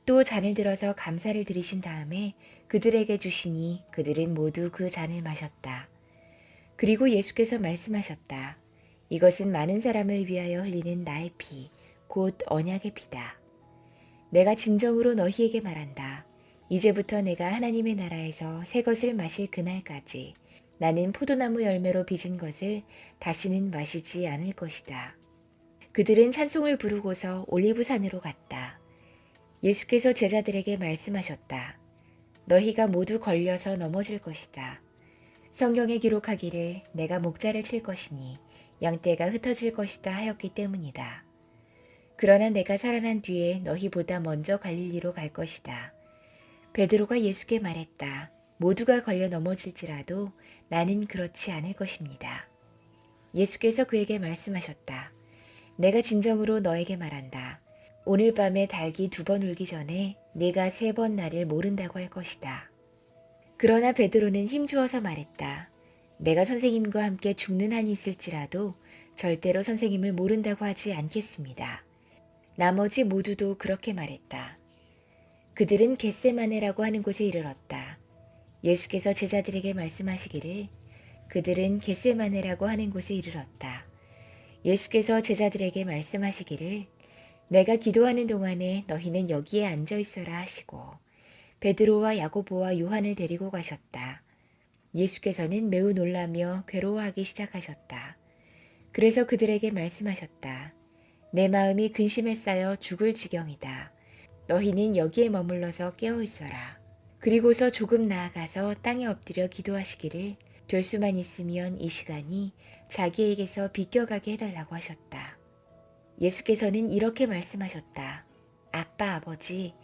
또 잔을 들어서 감사를 드리신 다음에 그들에게 주시니 그들은 모두 그 잔을 마셨다. 그리고 예수께서 말씀하셨다. 이것은 많은 사람을 위하여 흘리는 나의 피, 곧 언약의 피다. 내가 진정으로 너희에게 말한다. 이제부터 내가 하나님의 나라에서 새 것을 마실 그날까지 나는 포도나무 열매로 빚은 것을 다시는 마시지 않을 것이다. 그들은 찬송을 부르고서 올리브산으로 갔다. 예수께서 제자들에게 말씀하셨다. 너희가 모두 걸려서 넘어질 것이다. 성경에 기록하기를 내가 목자를 칠 것이니 양떼가 흩어질 것이다 하였기 때문이다. 그러나 내가 살아난 뒤에 너희보다 먼저 갈릴리로 갈 것이다. 베드로가 예수께 말했다. 모두가 걸려 넘어질지라도 나는 그렇지 않을 것입니다. 예수께서 그에게 말씀하셨다. 내가 진정으로 너에게 말한다. 오늘 밤에 닭이 2번 울기 전에 네가 3번 나를 모른다고 할 것이다. 그러나 베드로는 힘주어서 말했다. 내가 선생님과 함께 죽는 한이 있을지라도 절대로 선생님을 모른다고 하지 않겠습니다. 나머지 모두도 그렇게 말했다. 그들은 겟세마네라고 하는 곳에 이르렀다. 예수께서 제자들에게 말씀하시기를 그들은 겟세마네라고 하는 곳에 이르렀다. 예수께서 제자들에게 말씀하시기를 내가 기도하는 동안에 너희는 여기에 앉아 있어라 하시고 베드로와 야고보와 요한을 데리고 가셨다. 예수께서는 매우 놀라며 괴로워하기 시작하셨다. 그래서 그들에게 말씀하셨다. 내 마음이 근심에 쌓여 죽을 지경이다. 너희는 여기에 머물러서 깨어 있어라. 그리고서 조금 나아가서 땅에 엎드려 기도하시기를 될 수만 있으면 이 시간이 자기에게서 비껴가게 해달라고 하셨다. 예수께서는 이렇게 말씀하셨다. 아빠 아버지,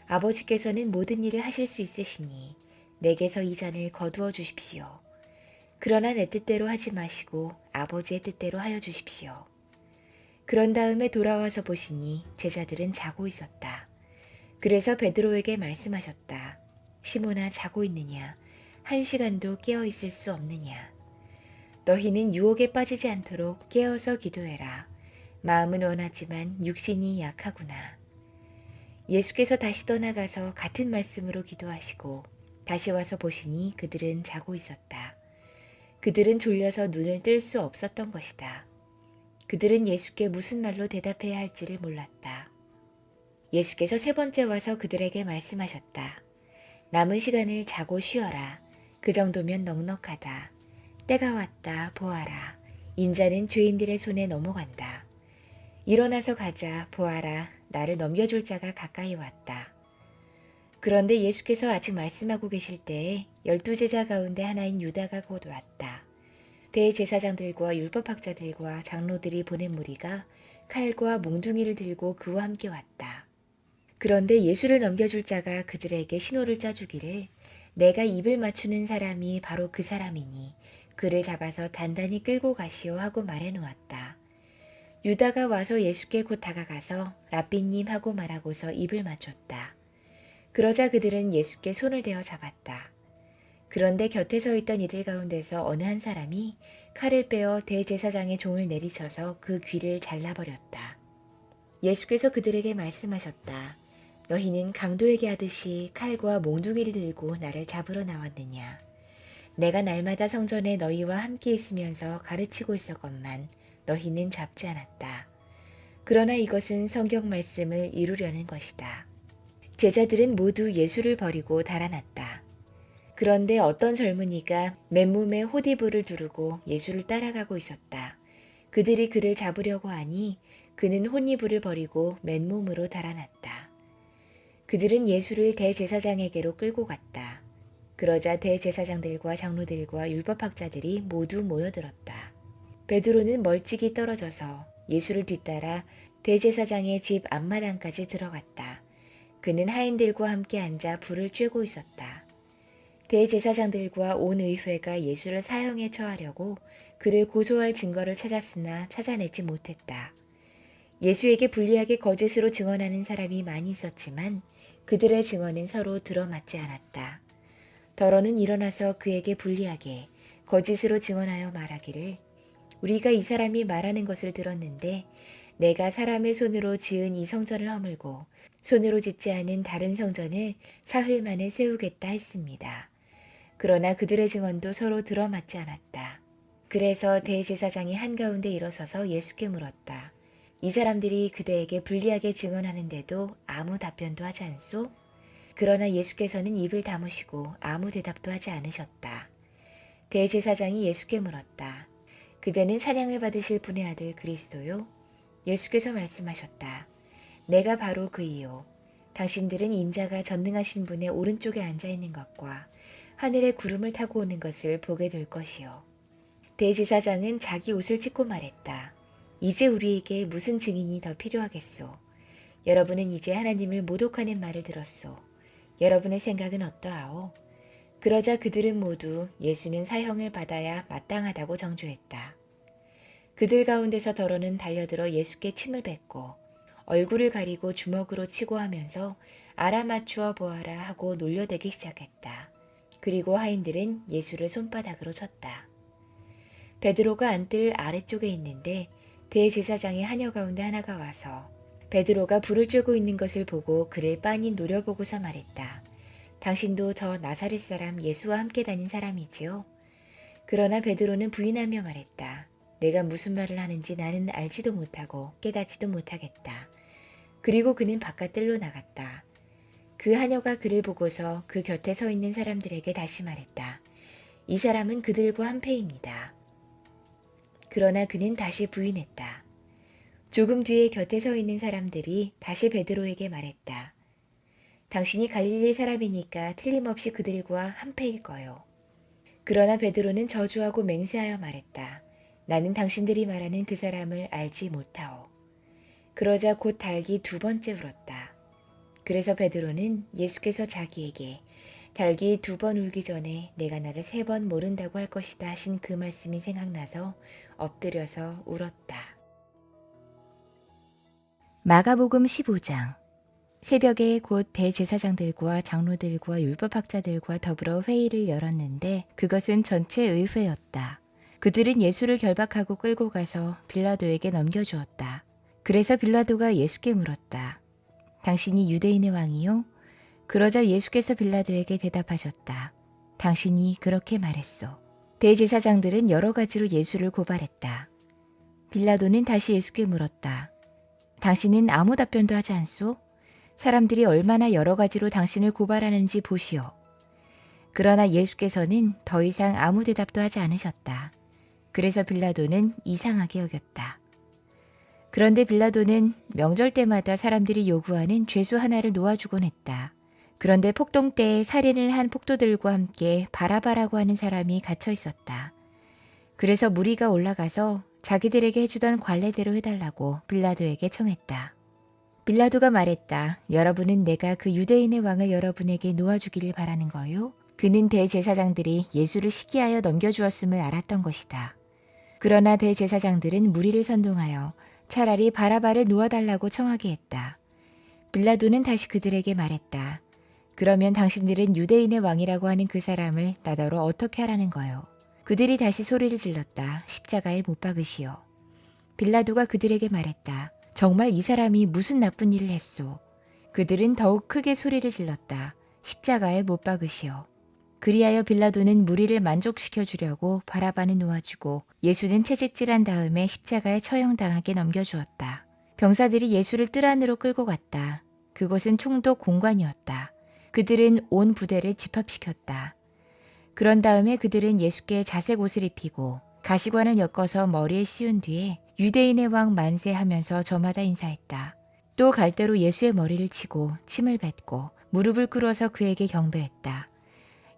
아버지께서는 모든 일을 하실 수 있으시니 내게서 이 잔을 거두어 주십시오. 그러나 내 뜻대로 하지 마시고 아버지의 뜻대로 하여 주십시오. 그런 다음에 돌아와서 보시니 제자들은 자고 있었다. 그래서 베드로에게 말씀하셨다. 시몬아 자고 있느냐? 1시간도 깨어 있을 수 없느냐? 너희는 유혹에 빠지지 않도록 깨어서 기도해라. 마음은 원하지만 육신이 약하구나. 예수께서 다시 떠나가서 같은 말씀으로 기도하시고 다시 와서 보시니 그들은 자고 있었다. 그들은 졸려서 눈을 뜰 수 없었던 것이다. 그들은 예수께 무슨 말로 대답해야 할지를 몰랐다. 예수께서 3번째 와서 그들에게 말씀하셨다. 남은 시간을 자고 쉬어라. 그 정도면 넉넉하다. 때가 왔다. 보아라. 인자는 죄인들의 손에 넘어간다. 일어나서 가자. 보아라. 나를 넘겨줄 자가 가까이 왔다. 그런데 예수께서 아직 말씀하고 계실 때에 12제자 가운데 하나인 유다가 곧 왔다. 대제사장들과 율법학자들과 장로들이 보낸 무리가 칼과 몽둥이를 들고 그와 함께 왔다. 그런데 예수를 넘겨줄 자가 그들에게 신호를 짜주기를 내가 입을 맞추는 사람이 바로 그 사람이니 그를 잡아서 단단히 끌고 가시오 하고 말해 놓았다. 유다가 와서 예수께 곧 다가가서 랍비님 하고 말하고서 입을 맞췄다. 그러자 그들은 예수께 손을 대어 잡았다. 그런데 곁에 서 있던 이들 가운데서 어느 한 사람이 칼을 빼어 대제사장의 종을 내리쳐서 그 귀를 잘라버렸다. 예수께서 그들에게 말씀하셨다. 너희는 강도에게 하듯이 칼과 몽둥이를 들고 나를 잡으러 나왔느냐. 내가 날마다 성전에 너희와 함께 있으면서 가르치고 있었건만 너희는 잡지 않았다. 그러나 이것은 성경 말씀을 이루려는 것이다. 제자들은 모두 예수를 버리고 달아났다. 그런데 어떤 젊은이가 맨몸에 호디부를 두르고 예수를 따라가고 있었다. 그들이 그를 잡으려고 하니 그는 호디부를 버리고 맨몸으로 달아났다. 그들은 예수를 대제사장에게로 끌고 갔다. 그러자 대제사장들과 장로들과 율법학자들이 모두 모여들었다. 베드로는 멀찍이 떨어져서 예수를 뒤따라 대제사장의 집 앞마당까지 들어갔다. 그는 하인들과 함께 앉아 불을 쬐고 있었다. 대제사장들과 온 의회가 예수를 사형에 처하려고 그를 고소할 증거를 찾았으나 찾아내지 못했다. 예수에게 불리하게 거짓으로 증언하는 사람이 많이 있었지만 그들의 증언은 서로 들어맞지 않았다. 더러는 일어나서 그에게 불리하게 거짓으로 증언하여 말하기를 우리가 이 사람이 말하는 것을 들었는데 내가 사람의 손으로 지은 이 성전을 허물고 손으로 짓지 않은 다른 성전을 사흘 만에 세우겠다 했습니다. 그러나 그들의 증언도 서로 들어맞지 않았다. 그래서 대제사장이 한가운데 일어서서 예수께 물었다. 이 사람들이 그대에게 불리하게 증언하는데도 아무 답변도 하지 않소? 그러나 예수께서는 입을 다무시고 아무 대답도 하지 않으셨다. 대제사장이 예수께 물었다. 그대는 사냥을 받으실 분의 아들 그리스도요? 예수께서 말씀하셨다. 내가 바로 그이요. 당신들은 인자가 전능하신 분의 오른쪽에 앉아있는 것과 하늘의 구름을 타고 오는 것을 보게 될 것이요. 대제사장은 자기 옷을 찢고 말했다. 이제 우리에게 무슨 증인이 더 필요하겠소? 여러분은 이제 하나님을 모독하는 말을 들었소. 여러분의 생각은 어떠하오? 그러자 그들은 모두 예수는 사형을 받아야 마땅하다고 정죄했다. 그들 가운데서 더러는 달려들어 예수께 침을 뱉고 얼굴을 가리고 주먹으로 치고 하면서 알아맞추어 보아라 하고 놀려대기 시작했다. 그리고 하인들은 예수를 손바닥으로 쳤다. 베드로가 안뜰 아래쪽에 있는데 대제사장의 하녀 가운데 하나가 와서 베드로가 불을 쬐고 있는 것을 보고 그를 빤히 노려보고서 말했다. 당신도 저 나사렛 사람 예수와 함께 다닌 사람이지요? 그러나 베드로는 부인하며 말했다. 내가 무슨 말을 하는지 나는 알지도 못하고 깨닫지도 못하겠다. 그리고 그는 바깥들로 나갔다. 그 하녀가 그를 보고서 그 곁에 서 있는 사람들에게 다시 말했다. 이 사람은 그들과 한패입니다. 그러나 그는 다시 부인했다. 조금 뒤에 곁에 서 있는 사람들이 다시 베드로에게 말했다. 당신이 갈릴리 사람이니까 틀림없이 그들과 한패일 거요. 그러나 베드로는 저주하고 맹세하여 말했다. 나는 당신들이 말하는 그 사람을 알지 못하오. 그러자 곧 닭이 2번째 울었다. 그래서 베드로는 예수께서 자기에게 닭이 2번 울기 전에 내가 나를 3번 모른다고 할 것이다 하신 그 말씀이 생각나서 엎드려서 울었다. 마가복음 15장. 새벽에 곧 대제사장들과 장로들과 율법학자들과 더불어 회의를 열었는데 그것은 전체 의회였다. 그들은 예수를 결박하고 끌고 가서 빌라도에게 넘겨주었다. 그래서 빌라도가 예수께 물었다. 당신이 유대인의 왕이요? 그러자 예수께서 빌라도에게 대답하셨다. 당신이 그렇게 말했소. 대제사장들은 여러 가지로 예수를 고발했다. 빌라도는 다시 예수께 물었다. 당신은 아무 답변도 하지 않소? 사람들이 얼마나 여러 가지로 당신을 고발하는지 보시오. 그러나 예수께서는 더 이상 아무 대답도 하지 않으셨다. 그래서 빌라도는 이상하게 여겼다. 그런데 빌라도는 명절 때마다 사람들이 요구하는 죄수 하나를 놓아주곤 했다. 그런데 폭동 때에 살인을 한 폭도들과 함께 바라바라고 하는 사람이 갇혀 있었다. 그래서 무리가 올라가서 자기들에게 해주던 관례대로 해달라고 빌라도에게 청했다. 빌라도가 말했다. 여러분은 내가 그 유대인의 왕을 여러분에게 놓아주기를 바라는 거요? 그는 대제사장들이 예수를 시기하여 넘겨주었음을 알았던 것이다. 그러나 대제사장들은 무리를 선동하여 차라리 바라바를 놓아달라고 청하게 했다. 빌라도는 다시 그들에게 말했다. 그러면 당신들은 유대인의 왕이라고 하는 그 사람을 나더러 어떻게 하라는 거요? 그들이 다시 소리를 질렀다. 십자가에 못 박으시오. 빌라도가 그들에게 말했다. 정말 이 사람이 무슨 나쁜 일을 했소? 그들은 더욱 크게 소리를 질렀다. 십자가에 못 박으시오. 그리하여 빌라도는 무리를 만족시켜 주려고 바라바는 놓아주고 예수는 채찍질한 다음에 십자가에 처형당하게 넘겨주었다. 병사들이 예수를 뜰 안으로 끌고 갔다. 그곳은 총독 공관이었다. 그들은 온 부대를 집합시켰다. 그런 다음에 그들은 예수께 자색 옷을 입히고 가시관을 엮어서 머리에 씌운 뒤에 유대인의 왕 만세하면서 저마다 인사했다. 또 갈대로 예수의 머리를 치고 침을 뱉고 무릎을 꿇어서 그에게 경배했다.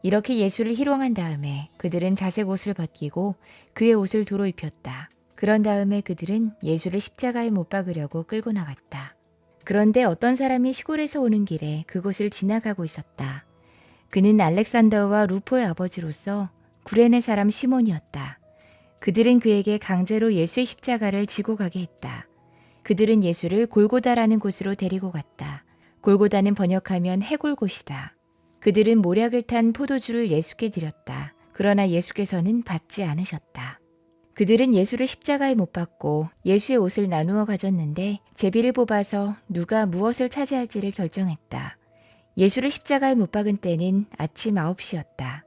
이렇게 예수를 희롱한 다음에 그들은 자색 옷을 벗기고 그의 옷을 도로 입혔다. 그런 다음에 그들은 예수를 십자가에 못 박으려고 끌고 나갔다. 그런데 어떤 사람이 시골에서 오는 길에 그곳을 지나가고 있었다. 그는 알렉산더와 루포의 아버지로서 구레네 사람 시몬이었다. 그들은 그에게 강제로 예수의 십자가를 지고 가게 했다. 그들은 예수를 골고다라는 곳으로 데리고 갔다. 골고다는 번역하면 해골곳이다. 그들은 모략을 탄 포도주를 예수께 드렸다. 그러나 예수께서는 받지 않으셨다. 그들은 예수를 십자가에 못 박고 예수의 옷을 나누어 가졌는데 제비를 뽑아서 누가 무엇을 차지할지를 결정했다. 예수를 십자가에 못 박은 때는 아침 9시였다.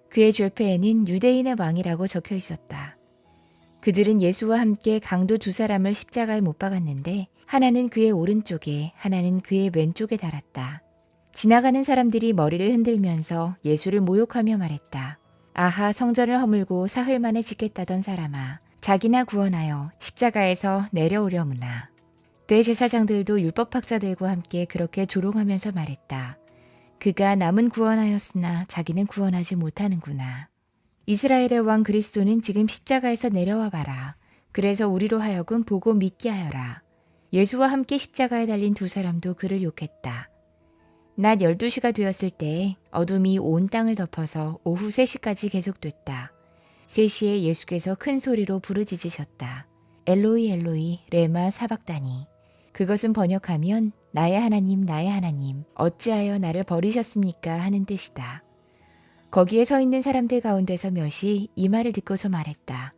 그의 죄패에는 유대인의 왕이라고 적혀 있었다. 그들은 예수와 함께 강도 2사람을 십자가에 못 박았는데 하나는 그의 오른쪽에 하나는 그의 왼쪽에 달았다. 지나가는 사람들이 머리를 흔들면서 예수를 모욕하며 말했다. 아하, 성전을 허물고 사흘 만에 짓겠다던 사람아, 자기나 구원하여 십자가에서 내려오려무나. 대제사장들도 율법학자들과 함께 그렇게 조롱하면서 말했다. 그가 남은 구원하였으나 자기는 구원하지 못하는구나. 이스라엘의 왕 그리스도는 지금 십자가에서 내려와 봐라. 그래서 우리로 하여금 보고 믿게 하여라. 예수와 함께 십자가에 달린 2사람도 그를 욕했다. 낮 12시가 되었을 때 어둠이 온 땅을 덮어서 오후 3시까지 계속됐다. 3시에 예수께서 큰 소리로 부르짖으셨다. 엘로이 엘로이 레마 사박다니. 그것은 번역하면 나의 하나님 어찌하여 나를 버리셨습니까 하는 뜻이다. 거기에 서 있는 사람들 가운데서 몇이 이 말을 듣고서 말했다.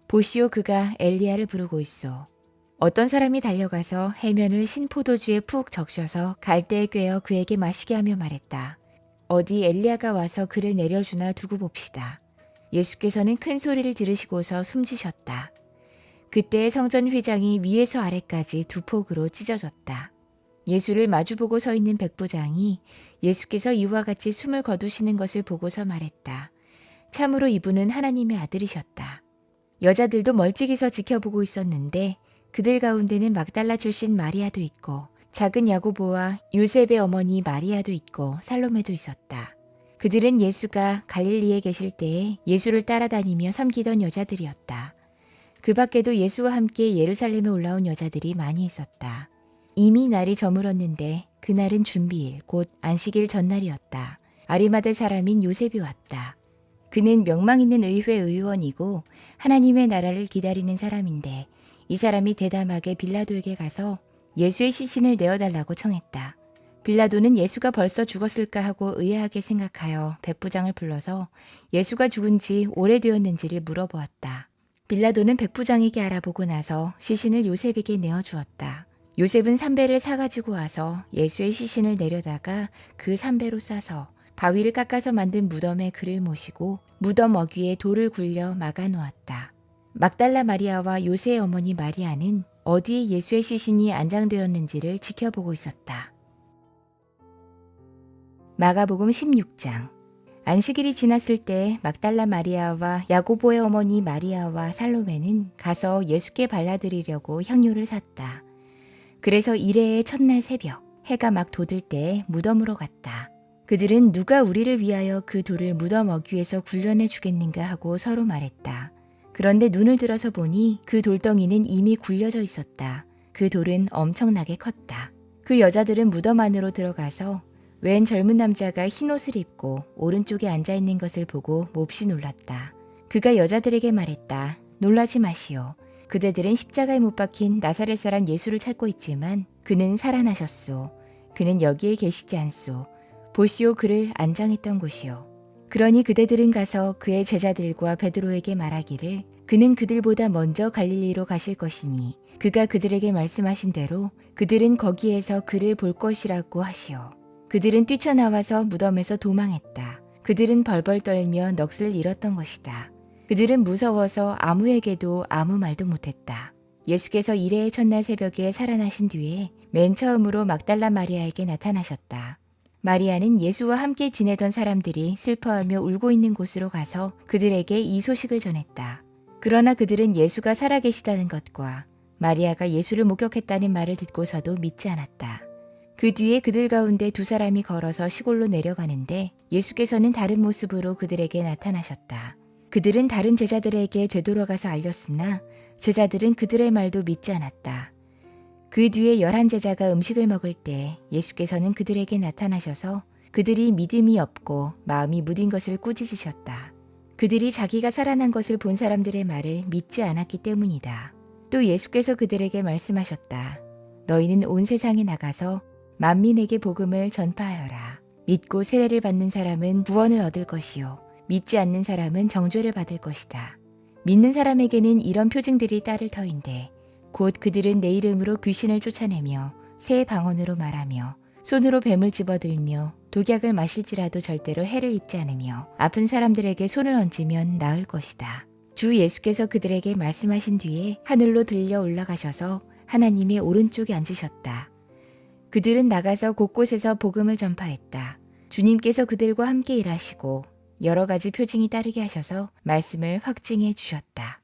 보시오, 그가 엘리야를 부르고 있어. 어떤 사람이 달려가서 해면을 신포도주에 푹 적셔서 갈대에 꿰어 그에게 마시게 하며 말했다. 어디 엘리야가 와서 그를 내려주나 두고 봅시다. 예수께서는 큰 소리를 들으시고서 숨지셨다. 그때 성전 휘장이 위에서 아래까지 두 폭으로 찢어졌다. 예수를 마주보고 서 있는 백부장이 예수께서 이와 같이 숨을 거두시는 것을 보고서 말했다. 참으로 이분은 하나님의 아들이셨다. 여자들도 멀찍이서 지켜보고 있었는데 그들 가운데는 막달라 출신 마리아도 있고 작은 야고보와 요셉의 어머니 마리아도 있고 살로메도 있었다. 그들은 예수가 갈릴리에 계실 때에 예수를 따라다니며 섬기던 여자들이었다. 그 밖에도 예수와 함께 예루살렘에 올라온 여자들이 많이 있었다. 이미 날이 저물었는데 그날은 준비일 곧 안식일 전날이었다. 아리마대 사람인 요셉이 왔다. 그는 명망 있는 의회 의원이고 하나님의 나라를 기다리는 사람인데 이 사람이 대담하게 빌라도에게 가서 예수의 시신을 내어달라고 청했다. 빌라도는 예수가 벌써 죽었을까 하고 의아하게 생각하여 백부장을 불러서 예수가 죽은 지 오래되었는지를 물어보았다. 빌라도는 백부장에게 알아보고 나서 시신을 요셉에게 내어주었다. 요셉은 삼배를 사가지고 와서 예수의 시신을 내려다가 그 삼배로 싸서 바위를 깎아서 만든 무덤에 그를 모시고 무덤 어귀에 돌을 굴려 막아 놓았다. 막달라 마리아와 요새의 어머니 마리아는 어디에 예수의 시신이 안장되었는지를 지켜보고 있었다. 마가복음 16장. 안식일이 지났을 때 막달라 마리아와 야고보의 어머니 마리아와 살로메는 가서 예수께 발라드리려고 향료를 샀다. 그래서 이레의 첫날 새벽 해가 막 돋을 때 무덤으로 갔다. 그들은 누가 우리를 위하여 그 돌을 무덤 어귀에서 굴려내 주겠는가 하고 서로 말했다. 그런데 눈을 들어서 보니 그 돌덩이는 이미 굴려져 있었다. 그 돌은 엄청나게 컸다. 그 여자들은 무덤 안으로 들어가서 웬 젊은 남자가 흰 옷을 입고 오른쪽에 앉아있는 것을 보고 몹시 놀랐다. 그가 여자들에게 말했다. 놀라지 마시오. 그대들은 십자가에 못 박힌 나사렛 사람 예수를 찾고 있지만 그는 살아나셨소. 그는 여기에 계시지 않소. 보시오, 그를 안장했던 곳이요. 그러니 그대들은 가서 그의 제자들과 베드로에게 말하기를 그는 그들보다 먼저 갈릴리로 가실 것이니 그가 그들에게 말씀하신 대로 그들은 거기에서 그를 볼 것이라고 하시오. 그들은 뛰쳐나와서 무덤에서 도망했다. 그들은 벌벌 떨며 넋을 잃었던 것이다. 그들은 무서워서 아무에게도 아무 말도 못했다. 예수께서 이레의 첫날 새벽에 살아나신 뒤에 맨 처음으로 막달라 마리아에게 나타나셨다. 마리아는 예수와 함께 지내던 사람들이 슬퍼하며 울고 있는 곳으로 가서 그들에게 이 소식을 전했다. 그러나 그들은 예수가 살아계시다는 것과 마리아가 예수를 목격했다는 말을 듣고서도 믿지 않았다. 그 뒤에 그들 가운데 두 사람이 걸어서 시골로 내려가는데 예수께서는 다른 모습으로 그들에게 나타나셨다. 그들은 다른 제자들에게 되돌아가서 알렸으나 제자들은 그들의 말도 믿지 않았다. 그 뒤에 11제자가 음식을 먹을 때 예수께서는 그들에게 나타나셔서 그들이 믿음이 없고 마음이 무딘 것을 꾸짖으셨다. 그들이 자기가 살아난 것을 본 사람들의 말을 믿지 않았기 때문이다. 또 예수께서 그들에게 말씀하셨다. 너희는 온 세상에 나가서 만민에게 복음을 전파하여라. 믿고 세례를 받는 사람은 구원을 얻을 것이요. 믿지 않는 사람은 정죄를 받을 것이다. 믿는 사람에게는 이런 표징들이 따를 터인데 곧 그들은 내 이름으로 귀신을 쫓아내며 새 방언으로 말하며 손으로 뱀을 집어들며 독약을 마실지라도 절대로 해를 입지 않으며 아픈 사람들에게 손을 얹으면 나을 것이다. 주 예수께서 그들에게 말씀하신 뒤에 하늘로 들려 올라가셔서 하나님의 오른쪽에 앉으셨다. 그들은 나가서 곳곳에서 복음을 전파했다. 주님께서 그들과 함께 일하시고 여러 가지 표징이 따르게 하셔서 말씀을 확증해 주셨다.